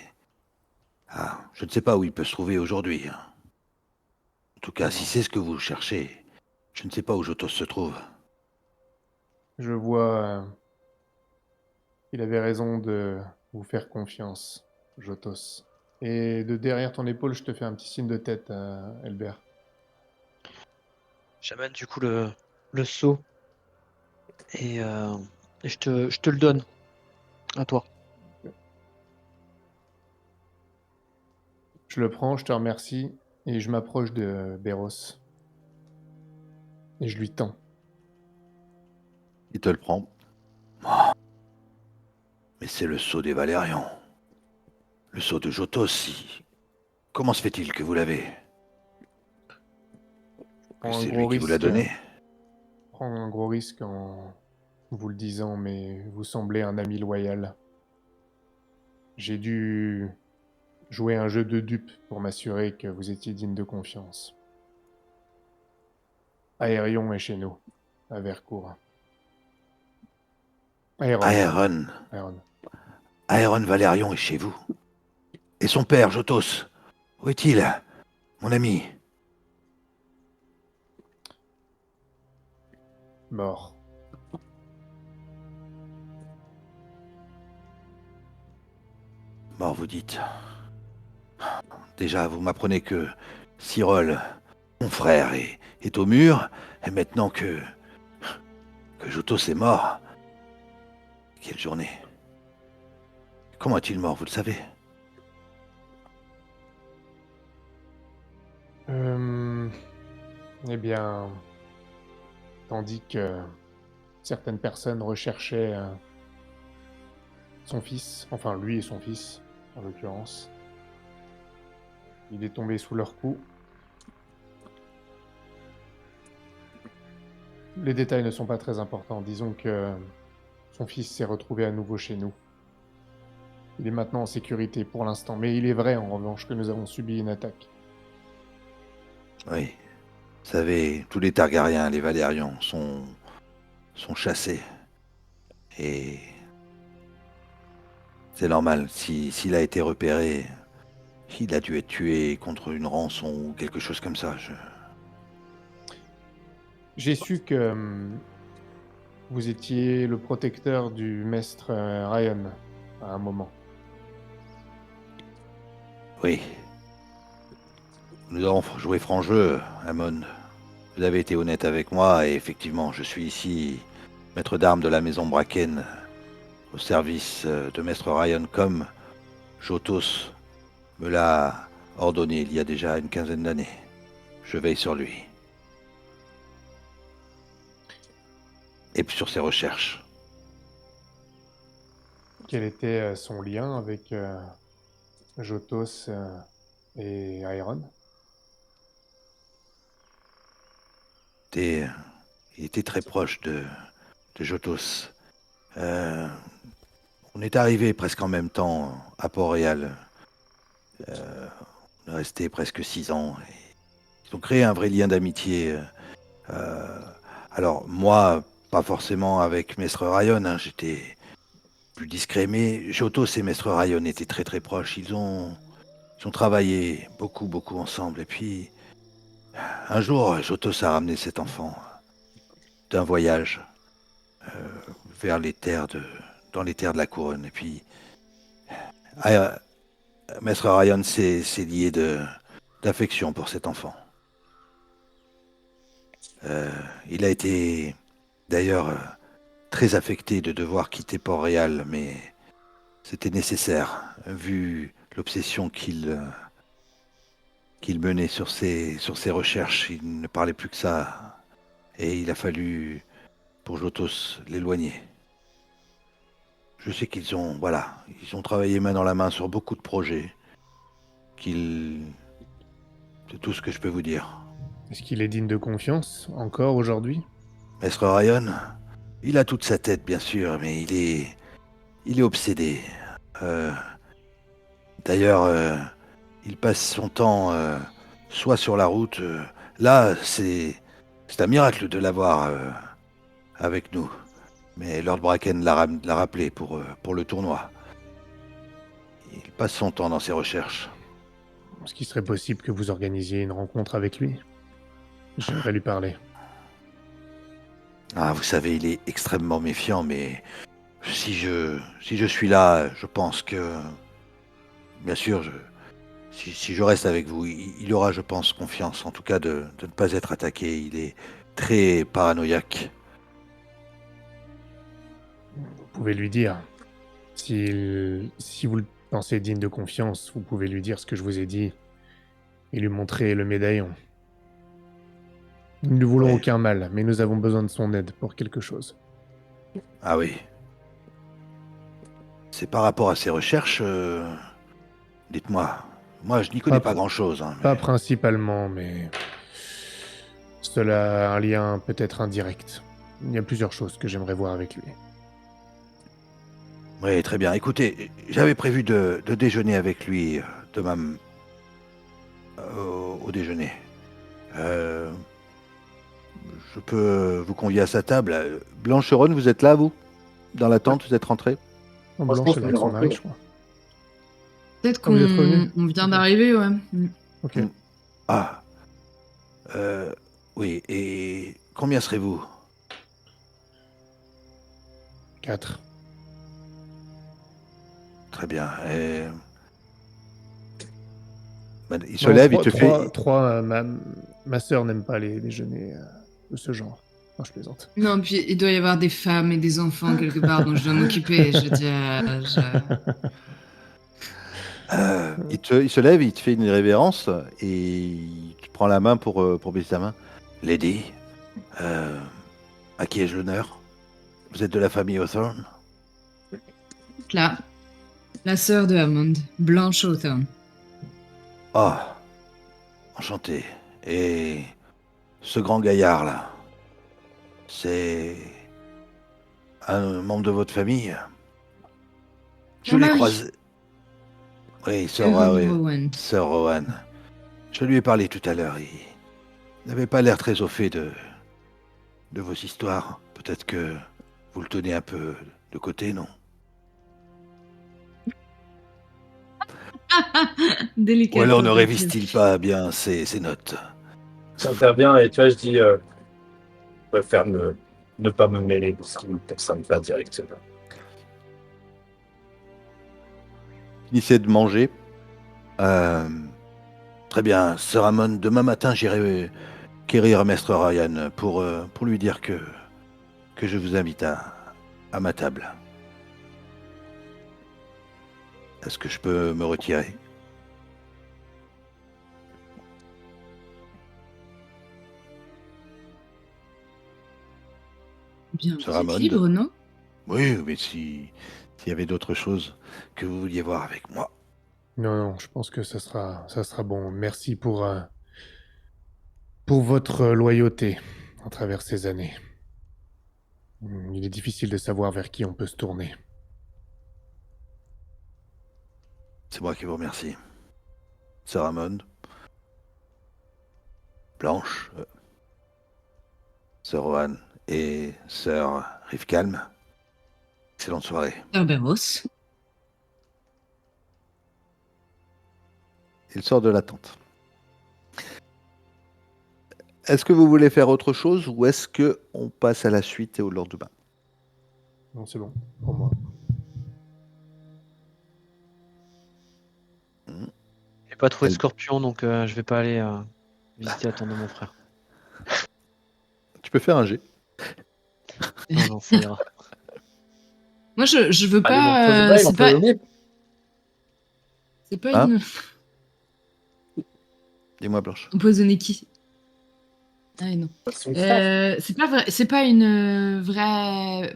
je ne sais pas où il peut se trouver aujourd'hui. En tout cas, si c'est ce que vous cherchez, je ne sais pas où Jotos se trouve. Je vois qu'il avait raison de vous faire confiance, Jotos. Et de derrière ton épaule, je te fais un petit signe de tête, Elbert. J'amène du coup le seau et, je te le donne à toi. Je le prends, je te remercie, et je m'approche de Béros. Et je lui tends. Il te le prend. Mais c'est le sceau des Valérians. Le sceau de Jotos. Comment se fait-il que vous l'avez? Que Prends un c'est gros lui qui vous l'a risque. donné? prends un gros risque en vous le disant, mais vous semblez un ami loyal. J'ai dû jouer un jeu de dupe pour m'assurer que vous étiez digne de confiance. Aérion est chez nous, à Vercourt. Aéron. Aéron. Aéron Valérion est chez vous. Et son père, Jotos, où est-il, mon ami? Mort. Mort, vous dites. Déjà, vous m'apprenez que Cyril, mon frère, est au mur, et maintenant que Jotos est mort. Quelle journée. Comment est-il mort, vous le savez? Eh bien, tandis que certaines personnes recherchaient son fils, enfin lui et son fils, en l'occurrence, il est tombé sous leur coup. Les détails ne sont pas très importants. Disons que son fils s'est retrouvé à nouveau chez nous. Il est maintenant en sécurité pour l'instant, mais il est vrai en revanche que nous avons subi une attaque. Oui. Vous savez, tous les Targaryens, les Valérians, sont chassés. Et c'est normal. S'il a été repéré, il a dû être tué contre une rançon ou quelque chose comme ça. J'ai su que vous étiez le protecteur du maître Ryan à un moment. Oui. Nous avons joué franc jeu, Amon. Vous avez été honnête avec moi et effectivement, je suis ici, maître d'armes de la maison Bracken, au service de maître Ryan comme Jotos me l'a ordonné il y a déjà une quinzaine d'années. Je veille sur lui. Et sur ses recherches. Quel était son lien avec Jotos et Iron? Il était très proche de Jotos. On est arrivé presque en même temps à Port-Réal. On est resté presque 6 ans. Ils ont créé un vrai lien d'amitié. Alors moi, pas forcément avec Maître Ryan, hein, j'étais plus discret, mais Jotos et Maître Ryan étaient très très proches. Ils ont travaillé beaucoup ensemble. Et puis, un jour, Jotos a ramené cet enfant d'un voyage vers dans les terres de la couronne. Et puis, Maître Ryan s'est lié d'affection pour cet enfant. Il a été d'ailleurs très affecté de devoir quitter Port-Réal, mais c'était nécessaire, vu l'obsession qu'il menait sur ses recherches. Il ne parlait plus que ça, et il a fallu, pour Jotos, l'éloigner. Je sais qu'ils ont travaillé main dans la main sur beaucoup de projets. C'est tout ce que je peux vous dire. Est-ce qu'il est digne de confiance encore aujourd'hui? Maître Ryan, il a toute sa tête, bien sûr, mais il est obsédé. D'ailleurs, il passe son temps soit sur la route. Là, c'est un miracle de l'avoir avec nous. Mais Lord Bracken l'a rappelé pour le tournoi. Il passe son temps dans ses recherches. Est-ce qu'il serait possible que vous organisiez une rencontre avec lui? J'aimerais lui parler. Ah, vous savez, il est extrêmement méfiant, mais si je suis là, je pense que, bien sûr, si je reste avec vous, il aura, je pense, confiance, en tout cas, de ne pas être attaqué. Il est très paranoïaque. Vous pouvez lui dire. Si vous le pensez digne de confiance, vous pouvez lui dire ce que je vous ai dit et lui montrer le médaillon. Nous ne voulons Ouais. aucun mal, mais nous avons besoin de son aide pour quelque chose. Ah oui. C'est par rapport à ses recherches. Dites-moi. Moi, je n'y connais pas grand-chose. Hein, Pas mais... principalement, mais cela a un lien peut-être indirect. il y a plusieurs choses que j'aimerais voir avec lui. Oui, très bien. Écoutez, j'avais prévu de déjeuner avec lui demain au déjeuner. Euh, je peux vous convier à sa table. Blancheronne, vous êtes là, vous? Dans la tente, vous êtes rentré? Oh, Moi, je Blanche, pense elle qu'on vient est de son rentré. mari, je crois. Peut-être Ah, vous êtes revenu? qu'on vient Ok. d'arriver, ouais. Ok. Mm. Ah, oui. Et combien serez-vous? 4. Très bien. Et... il se Non, lève, il te fait... 3. Ma sœur n'aime pas les déjeuners de ce genre. Non, je plaisante. Non, puis il doit y avoir des femmes et des enfants quelque part dont je dois m'occuper. Je veux dire, il se lève, il te fait une révérence et il te prend la main pour baiser ta main. Lady, euh, à qui ai-je l'honneur? Vous êtes de la famille Hawthorne? là, la sœur de Hammond, Blanche Hawthorne. Ah, enchanté. Et ce grand gaillard-là, c'est un membre de votre famille? Je Mon l'ai mari, croisé. Oui, Euron Rowan. Sir Rowan. Je lui ai parlé tout à l'heure. Il n'avait pas l'air très au fait de vos histoires. Peut-être que vous le tenez un peu de côté, non? Ou Délicate alors ne tentative. révise-t-il pas bien ses notes? J'interviens et tu vois, je dis, je préfère ne pas me mêler de ce qui me concerne pas directement. Finissez de manger. Euh, Très bien, Sir Ramon, demain matin, j'irai quérir Maître Ryan pour lui dire que je vous invite à ma table. Est-ce que je peux me retirer? Bien, Sir vous êtes Ramon? libre, non? Oui, mais s'il y avait d'autres choses que vous vouliez voir avec moi. Non, non, je pense que ça sera bon. Merci pour votre loyauté à travers ces années. Il est difficile de savoir vers qui on peut se tourner. C'est moi qui vous remercie. Sir Ramon, Blanche, Sir Rohan et Sir Rifkalm. Excellente soirée. Cerberus. Il sort de la tente. Est-ce que vous voulez faire autre chose ou est-ce que on passe à la suite et au lendemain? Non, c'est bon, pour moi. J'ai pas trouvé de Elle- scorpion, donc je vais pas aller visiter la tente de mon frère. Tu peux faire un jet. Non, non, ça ira. Moi, je veux Allez, pas. C'est pas Hein une. Dis-moi, Blanche. Empoisonner qui? Ah non. C'est pas vrai. C'est pas une vraie.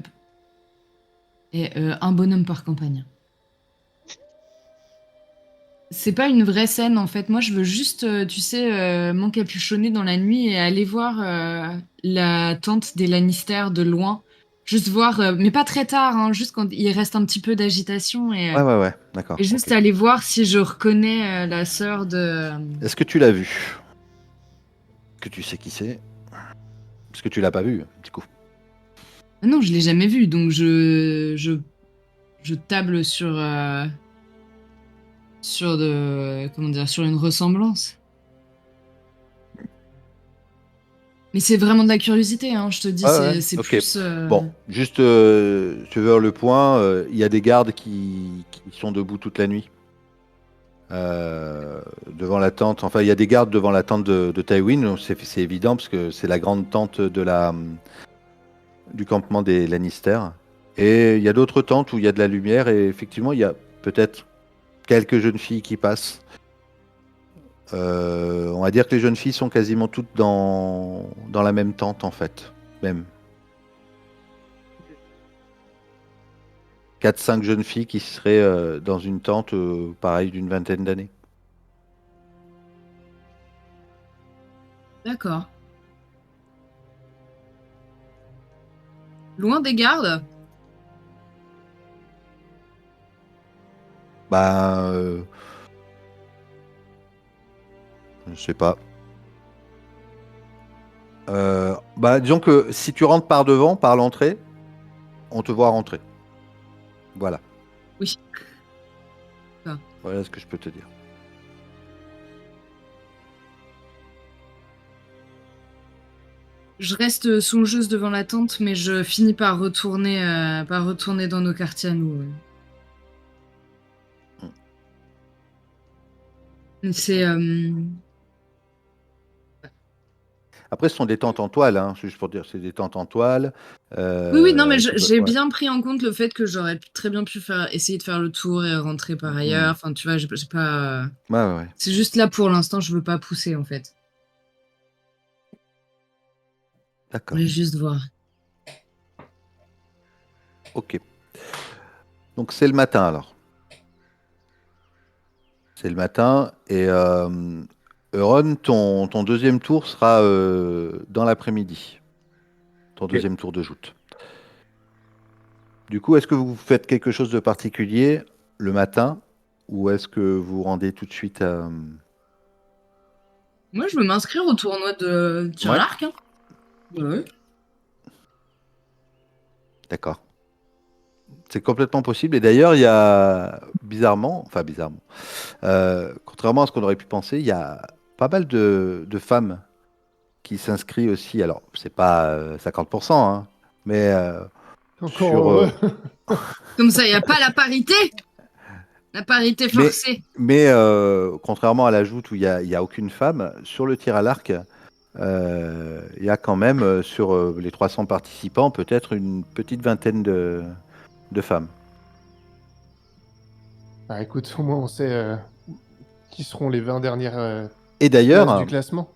Un bonhomme par campagne. C'est pas une vraie scène en fait. Moi, je veux juste, tu sais, m'encapuchonner dans la nuit et aller voir la tente des Lannister de loin. Juste voir, mais pas très tard, hein, juste quand il reste un petit peu d'agitation Ouais, d'accord. et juste Ok. aller voir si je reconnais la sœur de. Est-ce que tu l'as vu? Que tu sais qui c'est? Parce que tu l'as pas vu, du coup. Ah non, je l'ai jamais vue, donc je table sur comment dire, sur une ressemblance. Mais c'est vraiment de la curiosité, hein, je te dis, Ouais, c'est ok. plus. Bon, juste, tu veux faire le point. Il y a des gardes qui sont debout toute la nuit. Devant la tente. Enfin, il y a des gardes devant la tente de Tywin. Donc c'est évident parce que c'est la grande tente du campement des Lannister. Et il y a d'autres tentes où il y a de la lumière. Et effectivement, il y a peut-être quelques jeunes filles qui passent. On va dire que les jeunes filles sont quasiment toutes dans la même tente, en fait. Même 4-5 jeunes filles qui seraient dans une tente, pareil, d'une vingtaine d'années. D'accord. Loin des gardes? Bah, je sais pas. Bah, disons que si tu rentres par devant, par l'entrée, on te voit rentrer. Voilà. Oui. Ah. Voilà ce que je peux te dire. Je reste songeuse devant la tente, mais je finis par retourner dans nos quartiers à nous. C'est... Après, ce sont des tentes en toile, hein, c'est juste pour dire, c'est des tentes en toile. Oui, non, mais tu peux- j'ai ouais. bien pris en compte le fait que j'aurais très bien pu essayer de faire le tour et rentrer par ailleurs. Enfin, tu vois, j'ai pas... Ouais. C'est juste là pour l'instant, je veux pas pousser en fait. Je D'accord. voulais juste voir. Ok. Donc c'est le matin alors. C'est le matin et Euron, ton deuxième tour sera dans l'après-midi. Ton Ok. deuxième tour de joute. Du coup, est-ce que vous faites quelque chose de particulier le matin ou est-ce que vous vous rendez tout de suite à... Moi, je veux m'inscrire au tournoi de tir à Ouais, l'arc. Hein. Ouais. d'accord. C'est complètement possible. Et d'ailleurs, il y a bizarrement, contrairement à ce qu'on aurait pu penser, il y a pas mal de femmes qui s'inscrivent aussi. Alors, c'est pas 50%, hein, mais Encore sur, heureux. Comme ça, il n'y a pas la parité. La parité mais, forcée. contrairement à la joute où il y a aucune femme, sur le tir à l'arc, il y a quand même sur les 300 participants peut-être une petite vingtaine de femmes. Bah écoute, au moins on sait qui seront les 20 dernières Et places du d'ailleurs, classement.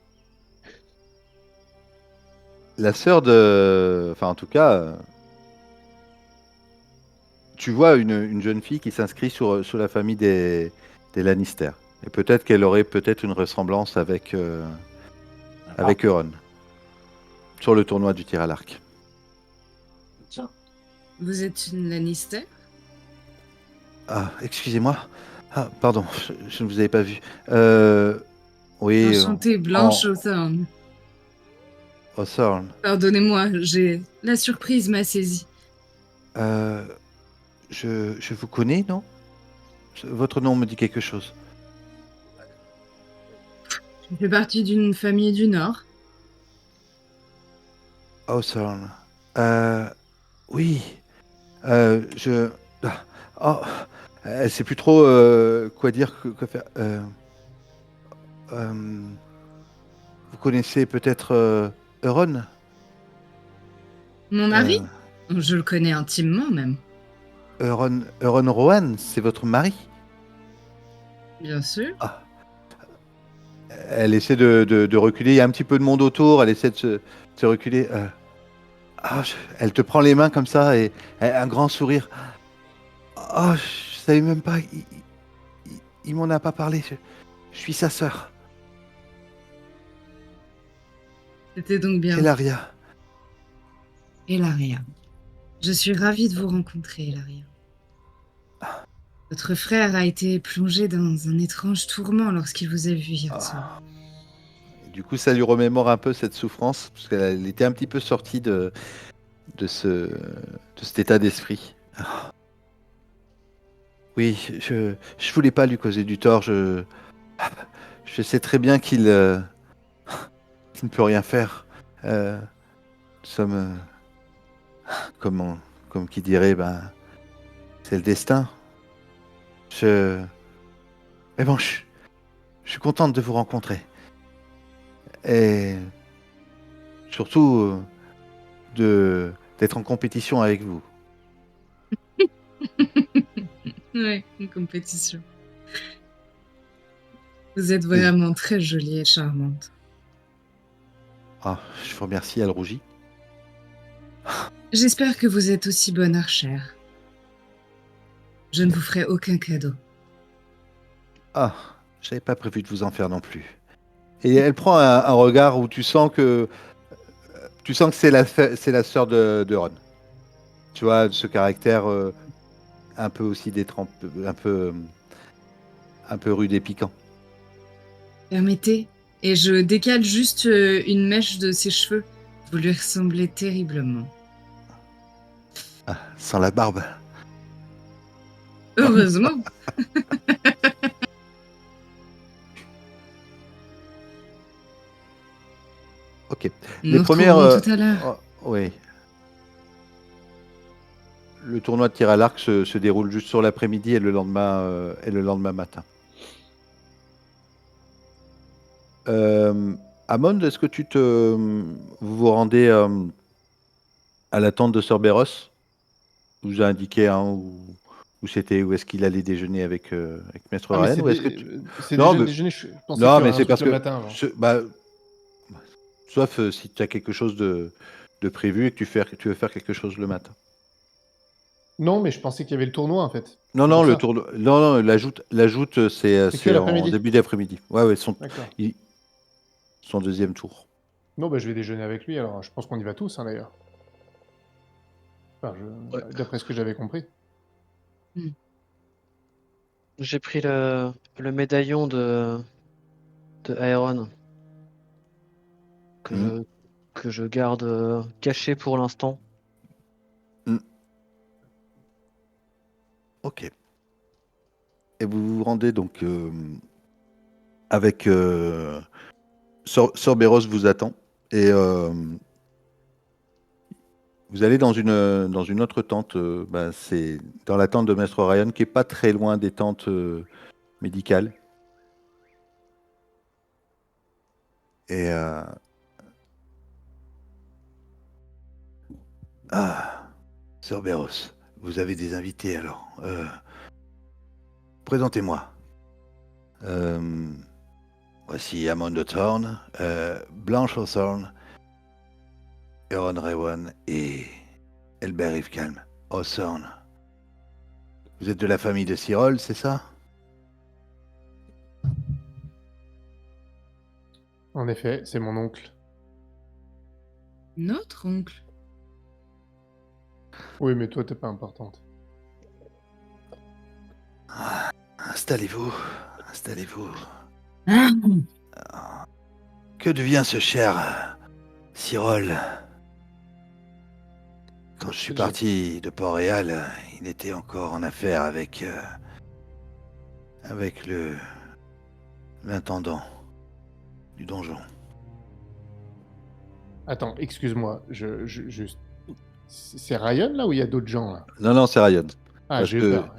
la sœur de, enfin en tout cas, tu vois une jeune fille qui s'inscrit sur la famille des Lannister. Et peut-être qu'elle aurait peut-être une ressemblance avec Euron sur le tournoi du tir à l'arc. Tiens. Vous êtes une Lannister? Ah, excusez-moi. Ah, pardon, je ne vous avais pas vu. Oui, Enchantée, Blanche Hawthorne. Hawthorne. Pardonnez-moi, la surprise m'a saisie. Euh, je vous connais, non? Votre nom me dit quelque chose. Je fais partie d'une famille du Nord. Hawthorne. Oui. Je. Ah, oh, elle sait plus trop quoi dire, quoi faire. Vous connaissez peut-être Euron? Mon mari? Euh, Je le connais intimement même. Euron Rohan, c'est votre mari? Bien sûr. Ah. Elle essaie de reculer. Il y a un petit peu de monde autour. Elle essaie de se reculer. Elle te prend les mains comme ça et un grand sourire. Oh, je savais même pas. Il m'en a pas parlé. Je suis sa sœur, C'était donc bien. Elaria. Elaria. Je suis ravie de vous rencontrer, Elaria. Votre frère a été plongé dans un étrange tourment lorsqu'il vous a vu hier soir. Du coup, ça lui remémore un peu cette souffrance, parce qu'elle était un petit peu sortie de cet état d'esprit. Oui, je voulais pas lui causer du tort. Je sais très bien qu'il ne peut rien faire. Nous sommes, comme qui dirait, ben, c'est le destin. Mais bon, je suis contente de vous rencontrer. Et surtout d'être en compétition avec vous. Ouais, une compétition. Vous êtes vraiment très jolie et charmante. Ah, je vous remercie, elle rougit. J'espère que vous êtes aussi bonne archère. Je ne vous ferai aucun cadeau. Ah, j'avais pas prévu de vous en faire non plus. Et elle prend un regard où tu sens que c'est la sœur de Ron. Tu vois, ce caractère un peu aussi un peu rude et piquant. Permettez. Et je décale juste une mèche de ses cheveux. Vous lui ressemblez terriblement. Ah, sans la barbe. Heureusement. Ok. Nous Les nous premières. retrouverons tout à l'heure. Oui. Le tournoi de tir à l'arc se déroule juste sur l'après-midi et le lendemain matin. Amond, est-ce que vous vous rendez à la tente de Cerberus? Vous a indiqué où c'était, où est-ce qu'il allait déjeuner avec Maître Ah, mais Ryan, c'est ou est-ce que tu... c'est Non, déjà mais, déjeuner. Je pensais non, qu'il y mais aurait un c'est truc parce le que, matin avant. sauf si tu as quelque chose de prévu et que tu veux faire quelque chose le matin. Non, mais je pensais qu'il y avait le tournoi, en fait. Non, C'est non, pour ça. non, l'ajoute, C'est que c'est en l'après-midi. début d'après-midi. Ouais, D'accord. son deuxième tour. Non, bah, je vais déjeuner avec lui, alors je pense qu'on y va tous, hein, d'ailleurs. Enfin, Ouais. d'après ce que j'avais compris. J'ai pris le médaillon de Aeron que Mhm. que je garde caché pour l'instant. Ok. Et vous vous rendez donc avec Cerberus vous attend et vous allez dans une autre tente. C'est dans la tente de Maître Ryan qui est pas très loin des tentes médicales. Et Cerberus, vous avez des invités alors. Présentez-moi. Euh, Voici Amon Thorn, Blanche Hawthorne, Euron Rewan et Elber Ifkalm Hawthorne. Vous êtes de la famille de Cyril, c'est ça? En effet, c'est mon oncle. Notre oncle. Oui, mais toi, t'es pas importante. Installez-vous, installez-vous. Ah, Que devient ce cher Cyril? Quand je suis parti de Port-Réal, il était encore en affaire avec l'intendant du donjon. Attends, excuse-moi. C'est Ryan, là, ou il y a d'autres gens, là? Non, c'est Ryan. Ah, Parce j'ai eu que peur.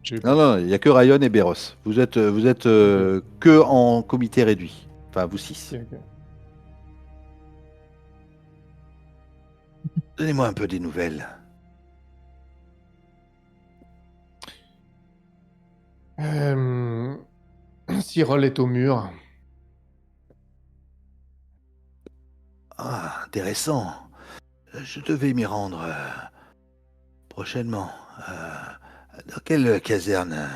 J'ai eu peur. non, il n'y a que Ryan et Béros. Vous êtes que en comité réduit. Enfin, vous 6. Ok, ok. Donnez-moi un peu des nouvelles. Cyril est au mur. Ah, intéressant. Je devais m'y rendre prochainement. Dans quelle caserne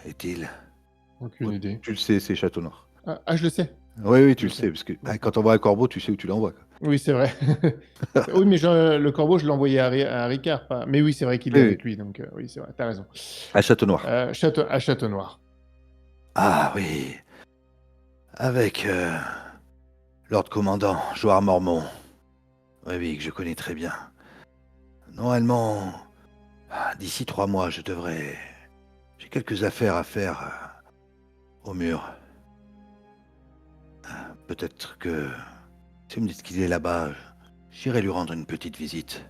est-il? Aucune idée. Tu le sais, c'est Château Noir. Ah, je le sais. Oui, tu Je le sais. sais, parce que D'accord. quand on voit un corbeau, tu sais où tu l'envoies. Quoi. Oui, c'est vrai. Oui, mais le corbeau, je l'ai envoyé à Ricard. Mais oui, c'est vrai qu'il est Oui, avec lui, donc oui, c'est vrai, t'as raison. à Château Noir. À Château Noir. Ah oui, avec Lord Commandant Joar Mormont. Oui, que je connais très bien. Normalement, d'ici 3 mois, j'ai quelques affaires à faire au mur. Peut-être que si vous me dites qu'il est là-bas, j'irai lui rendre une petite visite.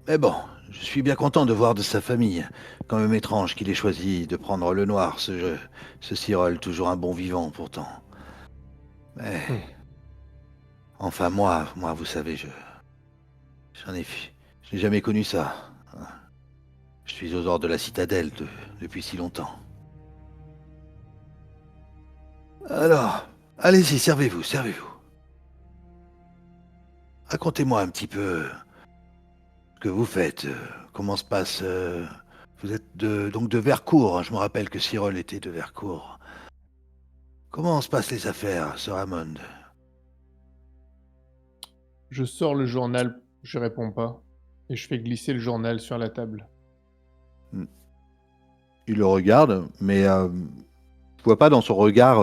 Mais bon, je suis bien content de voir de sa famille. Quand même étrange qu'il ait choisi de prendre le noir, ce Cyril, toujours un bon vivant pourtant. Mais... Enfin, moi, vous savez, je n'ai jamais connu ça. Je suis aux ordres de la citadelle depuis si longtemps. Alors, allez-y, servez-vous. Racontez-moi un petit peu ce que vous faites, comment se passe... vous êtes donc de Vercourt, hein, je me rappelle que Cyril était de Vercourt. Comment se passent les affaires, Sir Hammond? Je sors le journal Je réponds pas. Et je fais glisser le journal sur la table. Il le regarde, mais tu vois pas dans son regard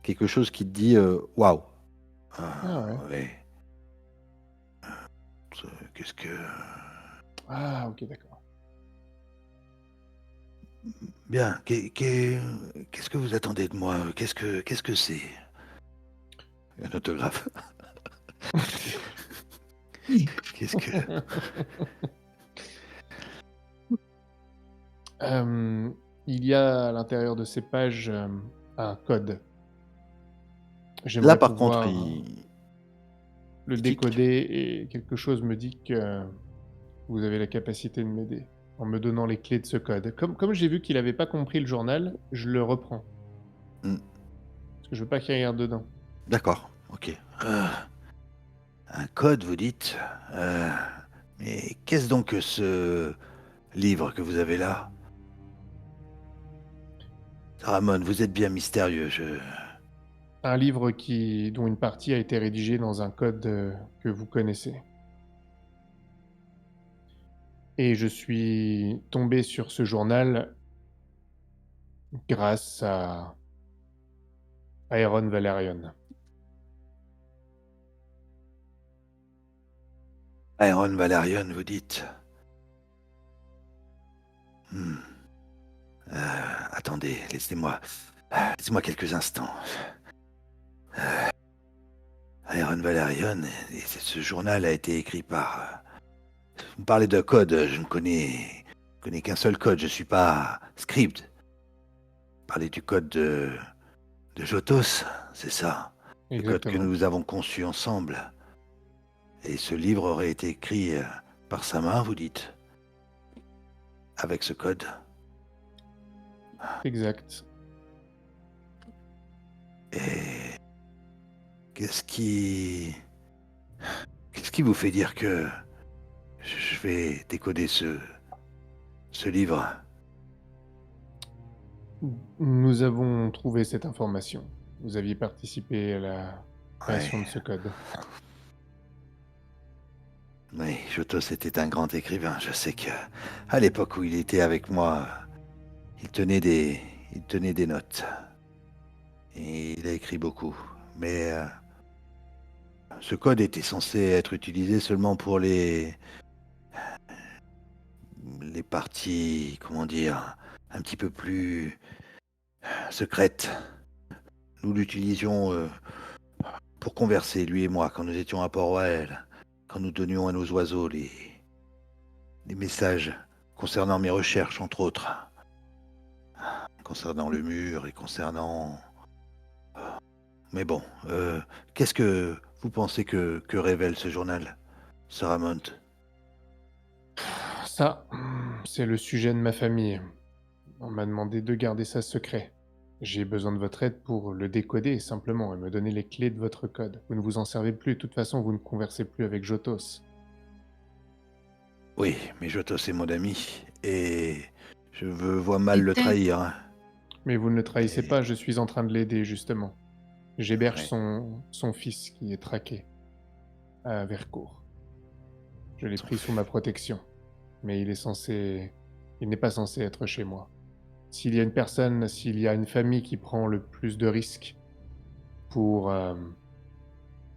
quelque chose qui te dit waouh. Ah ouais. Ouais. Qu'est-ce que. Ah, ok, d'accord. Bien. Qu'est-ce que vous attendez de moi? Qu'est-ce que c'est? Un autographe. Qu'est-ce que. Euh, il y a à l'intérieur de ces pages un code. Là, J'aimerais par contre, pouvoir le il dit que décoder et quelque chose me dit que vous avez la capacité de m'aider en me donnant les clés de ce code. Comme j'ai vu qu'il n'avait pas compris le journal, je le reprends. Hmm. Parce que je veux pas qu'il regarde dedans. D'accord, ok. Un code, vous dites. Mais qu'est-ce donc que ce livre que vous avez là? Ramon, vous êtes bien mystérieux. Un livre dont une partie a été rédigée dans un code que vous connaissez. Et je suis tombé sur ce journal grâce à Aeron Valerion. Iron Valerian, vous dites. Hmm. Attendez, laissez-moi quelques instants. Iron Valerian, et ce journal a été écrit par. Vous me parlez de code, je ne connais qu'un seul code, je suis pas script. Vous parlez du code de Jotos, c'est ça. Le code que Exactement. nous avons conçu ensemble. Et ce livre aurait été écrit par sa main, vous dites. Avec ce code. Exact. Et qu'est-ce qui. Qu'est-ce qui vous fait dire que je vais décoder ce livre? Nous avons trouvé cette information. Vous aviez participé à la création Ouais, de ce code. oui, Jotos était un grand écrivain. Je sais que à l'époque où il était avec moi, il tenait des notes. Et il a écrit beaucoup. Mais ce code était censé être utilisé seulement pour les parties, comment dire, un petit peu plus secrètes. Nous l'utilisions pour converser, lui et moi, quand nous étions à Port-Royal, quand nous donnions à nos oiseaux les messages concernant mes recherches, entre autres, concernant le mur et concernant. Mais bon, qu'est-ce que vous pensez que révèle ce journal, Sarah Mount? Ça, c'est le sujet de ma famille. On m'a demandé de garder ça secret. J'ai besoin de votre aide pour le décoder simplement et me donner les clés de votre code. Vous ne vous en servez plus, de toute façon vous ne conversez plus avec Jotos. Oui, mais Jotos est mon ami, et vois mal le Était. trahir. Hein. Mais vous ne le trahissez Et- pas, je suis en train de l'aider justement. J'héberge ouais. son fils qui est traqué à Vercourt. Je l'ai Son pris sous ma protection. Mais il n'est pas censé être chez moi. S'il y a une personne, s'il y a une famille qui prend le plus de risques pour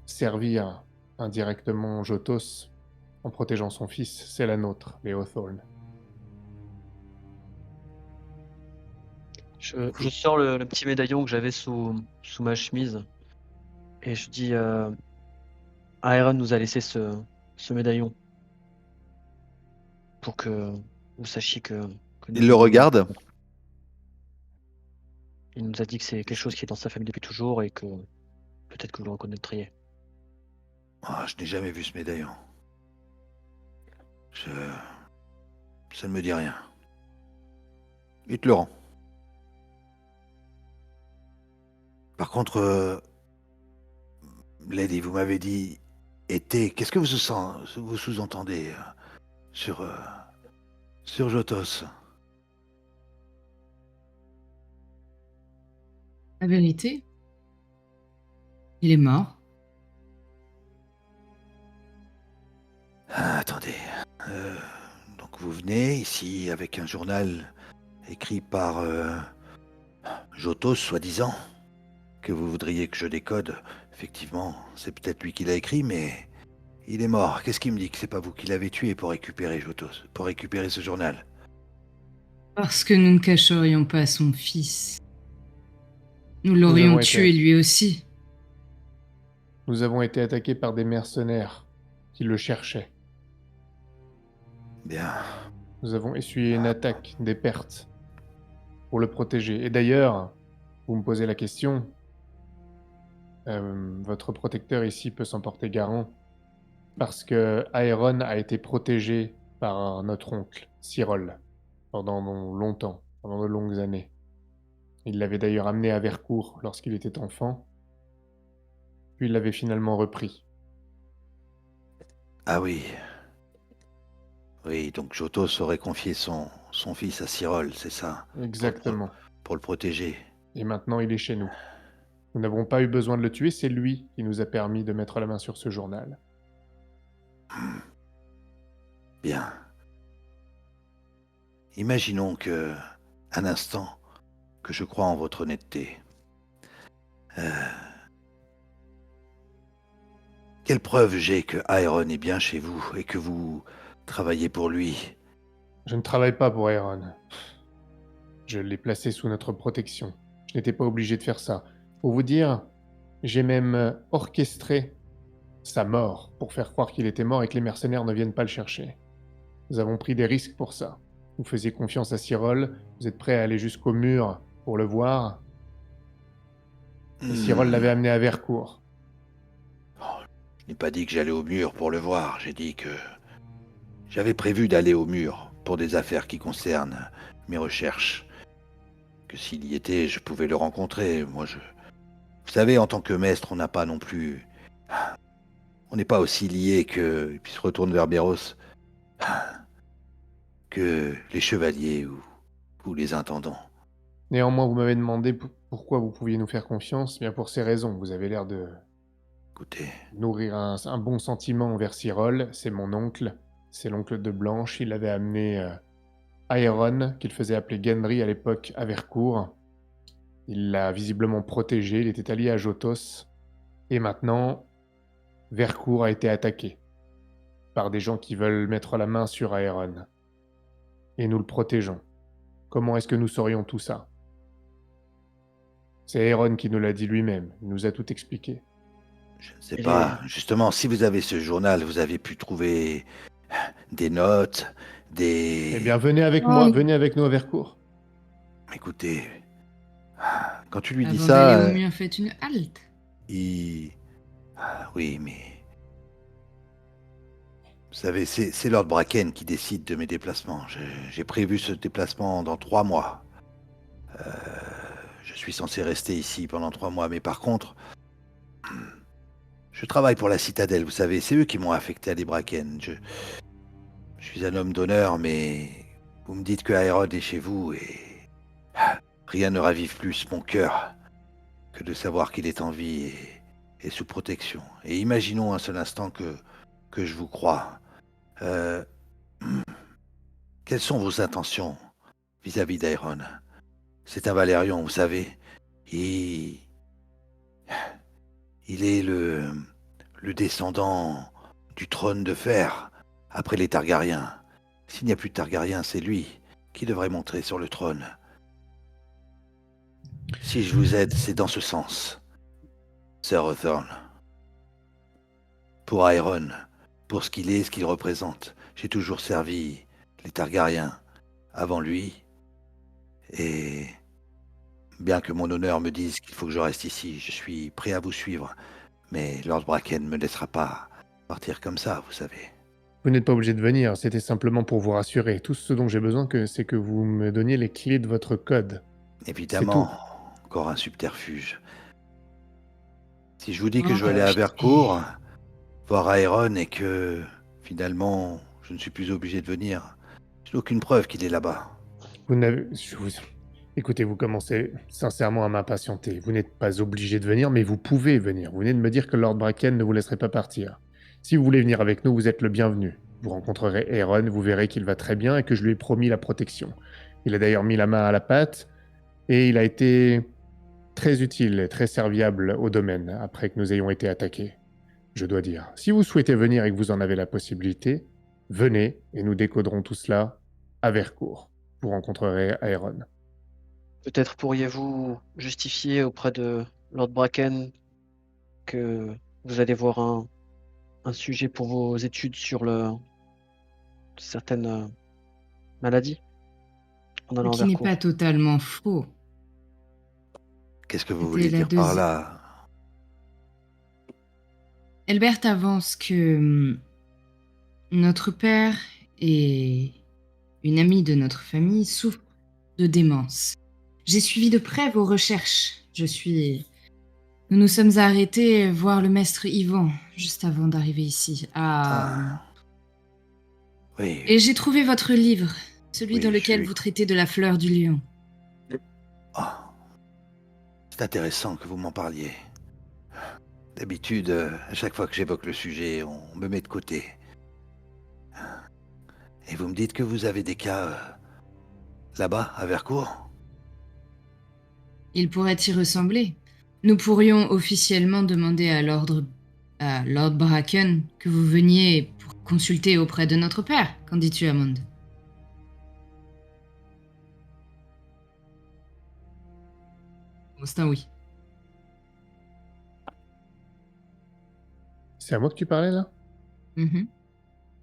servir indirectement Jotos en protégeant son fils, c'est la nôtre, les Hawthorne. Je sors le petit médaillon que j'avais sous ma chemise et je dis Iron nous a laissé ce médaillon pour que vous sachiez que nous Il le aimons l'un regarde. l'autre. Il nous a dit que c'est quelque chose qui est dans sa famille depuis toujours et que peut-être que vous le reconnaîtriez. Ah, je n'ai jamais vu ce médaillon. Je... Ça ne me dit rien. Il te le rend. Par contre, Lady, vous m'avez dit été. Qu'est-ce que vous sous-entendez sur, sur Jotos? La vérité, il est mort. Ah, attendez. Euh, donc vous venez ici avec un journal écrit par Jotos, soi-disant, que vous voudriez que je décode. Effectivement, c'est peut-être lui qui l'a écrit, mais il est mort. Qu'est-ce qui me dit que c'est pas vous qui l'avez tué pour récupérer Jotos, pour récupérer ce journal? Parce que nous ne cacherions pas son fils. Nous Nous l'aurions avons tué été, lui aussi. nous avons été attaqués par des mercenaires qui le cherchaient. Bien. Nous avons essuyé une attaque, des pertes, pour le protéger. Et d'ailleurs, vous me posez la question, votre protecteur ici peut s'en porter garant, parce que Aeron a été protégé par notre oncle, Cyril, pendant longtemps, pendant de longues années. Il l'avait d'ailleurs amené à Vercourt lorsqu'il était enfant, puis il l'avait finalement repris. Ah oui. Oui, donc Jotos aurait confié son fils à Cyril, c'est ça, Exactement. pour le protéger. Et maintenant, il est chez nous. Nous n'avons pas eu besoin de le tuer, c'est lui qui nous a permis de mettre la main sur ce journal. Bien. Imaginons que, un instant, que je crois en votre honnêteté. Euh, Quelle preuve j'ai que Aeron est bien chez vous et que vous travaillez pour lui? Je ne travaille pas pour Aeron. Je l'ai placé sous notre protection. Je n'étais pas obligé de faire ça. Pour vous dire, j'ai même orchestré sa mort pour faire croire qu'il était mort et que les mercenaires ne viennent pas le chercher. Nous avons pris des risques pour ça. Vous faisiez confiance à Cyril, vous êtes prêt à aller jusqu'au mur pour le voir, et Cyril l'avait amené à Vercourt. Je n'ai pas dit que j'allais au mur pour le voir, j'ai dit que j'avais prévu d'aller au mur pour des affaires qui concernent mes recherches. Que s'il y était, je pouvais le rencontrer. Vous savez, en tant que maître, on n'a pas non plus... On n'est pas aussi liés que... Et puis se retourne vers Béros, que les chevaliers ou les intendants. Néanmoins, vous m'avez demandé pourquoi vous pouviez nous faire confiance. Bien pour ces raisons, vous avez l'air de Écoutez, nourrir un bon sentiment envers Cyril. C'est mon oncle, c'est l'oncle de Blanche. Il avait amené Aeron, qu'il faisait appeler Gendry à l'époque, à Vercourt. Il l'a visiblement protégé, il était allié à Jotos. Et maintenant, Vercourt a été attaqué par des gens qui veulent mettre la main sur Aeron. Et nous le protégeons. Comment est-ce que nous saurions tout ça? C'est Aeron qui nous l'a dit lui-même, il nous a tout expliqué. je ne sais Et pas. Justement, si vous avez ce journal, vous avez pu trouver des notes, des... Eh bien, venez avec Oh. moi, venez avec nous à Vercourt. Écoutez, quand tu lui dis Avant ça, d'aller au mur, faites une halte. il... Oui, mais... Vous savez, c'est Lord Bracken qui décide de mes déplacements. J'ai prévu ce déplacement dans 3 mois. Je suis censé rester ici pendant 3 mois, mais par contre, je travaille pour la citadelle, vous savez, c'est eux qui m'ont affecté à les Bracken. Je suis un homme d'honneur, mais vous me dites que Aeron est chez vous et rien ne ravive plus mon cœur que de savoir qu'il est en vie et sous protection. Et imaginons un seul instant que je vous crois. Euh, Quelles sont vos intentions vis-à-vis d'Aeron? C'est un Valérion, vous savez. Il est le descendant du trône de fer après les Targaryens. S'il n'y a plus de Targaryens, c'est lui qui devrait monter sur le trône. Si je vous aide, c'est dans ce sens, Sir Hawthorne. Pour Aeron, pour ce qu'il est, ce qu'il représente, j'ai toujours servi les Targaryens avant lui, et bien que mon honneur me dise qu'il faut que je reste ici, je suis prêt à vous suivre, mais Lord Bracken ne me laissera pas partir comme ça, vous savez. Vous n'êtes pas obligé de venir, c'était simplement pour vous rassurer. Tout ce dont j'ai besoin, c'est que vous me donniez les clés de votre code. Évidemment, encore un subterfuge. Si je vous dis que je vais Oh, aller à putain. Vercourt, voir Aeron et que, finalement, je ne suis plus obligé de venir, je n'ai aucune preuve qu'il est là-bas. Vous n'avez... Écoutez, vous commencez sincèrement à m'impatienter. Vous n'êtes pas obligé de venir, mais vous pouvez venir. Vous venez de me dire que Lord Bracken ne vous laisserait pas partir. Si vous voulez venir avec nous, vous êtes le bienvenu. Vous rencontrerez Aaron, vous verrez qu'il va très bien et que je lui ai promis la protection. Il a d'ailleurs mis la main à la pâte et il a été très utile et très serviable au domaine après que nous ayons été attaqués, je dois dire. Si vous souhaitez venir et que vous en avez la possibilité, venez et nous décoderons tout cela à Vercourt. Vous rencontrerez Aaron. Peut-être pourriez-vous justifier auprès de Lord Bracken que vous allez voir un sujet pour vos études sur certaines maladies en Ce allant qui vers n'est pas court. totalement faux. Qu'est-ce que vous C'était voulez la dire par deuxi- là? Elbert avance que notre père et une amie de notre famille souffrent de démence. J'ai suivi de près vos recherches. Nous nous sommes arrêtés voir le maître Yvan juste avant d'arriver ici. Oui, Et j'ai trouvé votre livre, celui Oui, dans je lequel suis- vous traitez de la fleur du lion. ah, c'est intéressant que vous m'en parliez. D'habitude, à chaque fois que j'évoque le sujet, on me met de côté. Et vous me dites que vous avez des cas là-bas, à Vercourt? Il pourrait y ressembler. Nous pourrions officiellement demander à Lord Bracken que vous veniez pour consulter auprès de notre père. Qu'en dis-tu, Hammond? Bon, c'est un oui. C'est à moi que tu parlais là? Mhm.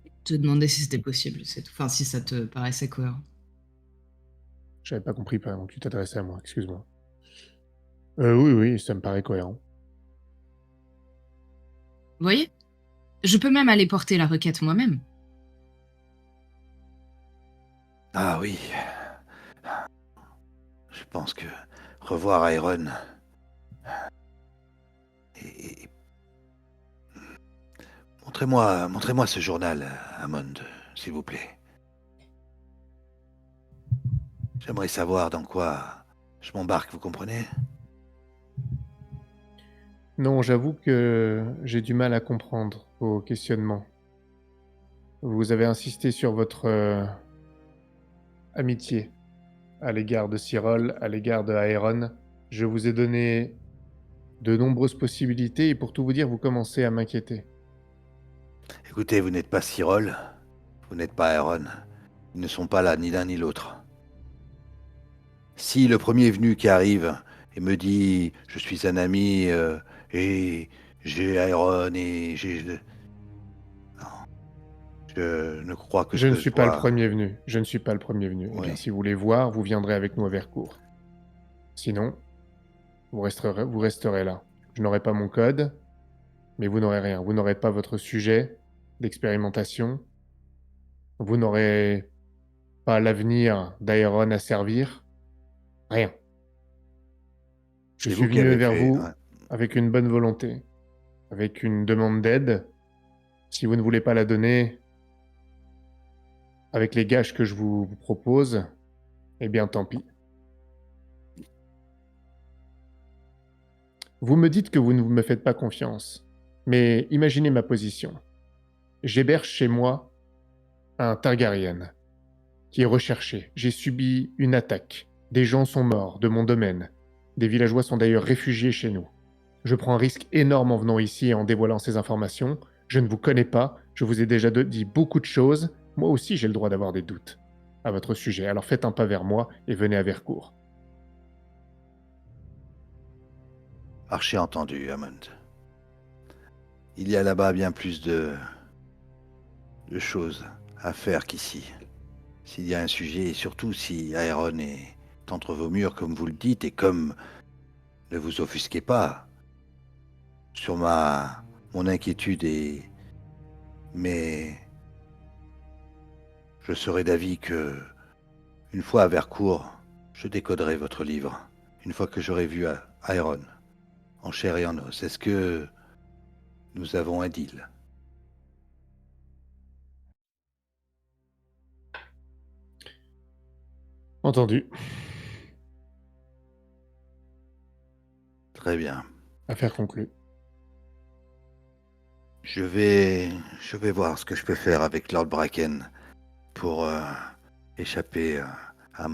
Je te demandais si c'était possible, c'est tout. Enfin, si ça te paraissait cohérent. J'avais pas compris, pardon, que tu t'adressais à moi, excuse-moi. Oui, ça me paraît cohérent. Vous voyez? Je peux même aller porter la requête moi-même. Ah oui. Je pense que revoir Iron et montrez-moi ce journal, Hammond, s'il vous plaît. J'aimerais savoir dans quoi je m'embarque, vous comprenez? Non, j'avoue que j'ai du mal à comprendre vos questionnements. Vous avez insisté sur votre amitié à l'égard de Cyril, à l'égard de Aeron. Je vous ai donné de nombreuses possibilités et pour tout vous dire, vous commencez à m'inquiéter. Écoutez, vous n'êtes pas Cyril, vous n'êtes pas Iron. Ils ne sont pas là, ni l'un ni l'autre. Si le premier venu qui arrive et me dit « Je suis un ami et j'ai Iron et j'ai... » Non, je ne crois que Je ne ce suis pas le soit... premier venu. Je ne suis pas le premier venu. Eh Oui. bien, si vous voulez voir, vous viendrez avec nous à Vercourt. Sinon, vous resterez là. Je n'aurai pas mon code, mais vous n'aurez rien. Vous n'aurez pas votre sujet d'expérimentation. Vous n'aurez pas l'avenir d'Aeron à servir. Rien. Je C'est suis vous qui venu avez vers fait... vous ouais. avec une bonne volonté, avec une demande d'aide. Si vous ne voulez pas la donner, avec les gages que je vous propose, eh bien tant pis. Vous me dites que vous ne me faites pas confiance, mais imaginez ma position. J'héberge chez moi un Targaryen qui est recherché. J'ai subi une attaque. Des gens sont morts de mon domaine. Des villageois sont d'ailleurs réfugiés chez nous. Je prends un risque énorme en venant ici et en dévoilant ces informations. Je ne vous connais pas, je vous ai déjà dit beaucoup de choses. Moi aussi, j'ai le droit d'avoir des doutes à votre sujet. Alors faites un pas vers moi et venez à Vercourt. Archi entendu, Hammond. Il y a là-bas bien plus de choses à faire qu'ici. S'il y a un sujet, et surtout si Aeron est entre vos murs, comme vous le dites, et comme ne vous offusquez pas sur mon inquiétude mais je serai d'avis que une fois à Vercourt, je décoderai votre livre. Une fois que j'aurai vu Aeron en chair et en os. Est-ce que nous avons un deal? Entendu. Très bien. Affaire conclue. Je vais voir ce que je peux faire avec Lord Bracken pour échapper à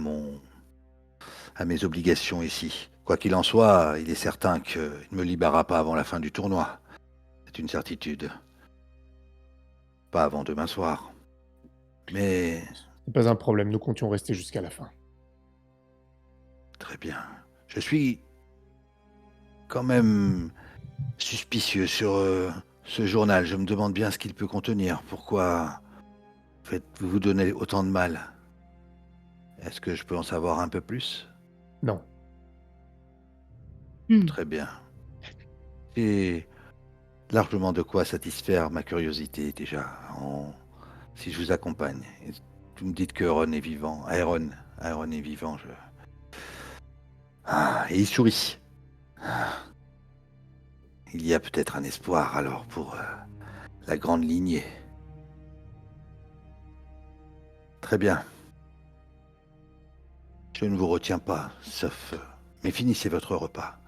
à mes obligations ici. Quoi qu'il en soit, il est certain qu'il ne me libérera pas avant la fin du tournoi. C'est une certitude. Pas avant demain soir. Mais C'est pas un problème, nous comptions rester jusqu'à la fin. très bien. Je suis quand même suspicieux sur ce journal. Je me demande bien ce qu'il peut contenir. Pourquoi faites-vous vous donner autant de mal? Est-ce que je peux en savoir un peu plus? Non. Très bien. J'ai largement de quoi satisfaire ma curiosité déjà. Si je vous accompagne. Et vous me dites que Aaron est vivant. Aaron est vivant. Et il sourit. Il y a peut-être un espoir alors pour la grande lignée. Très bien. Je ne vous retiens pas, sauf... mais finissez votre repas.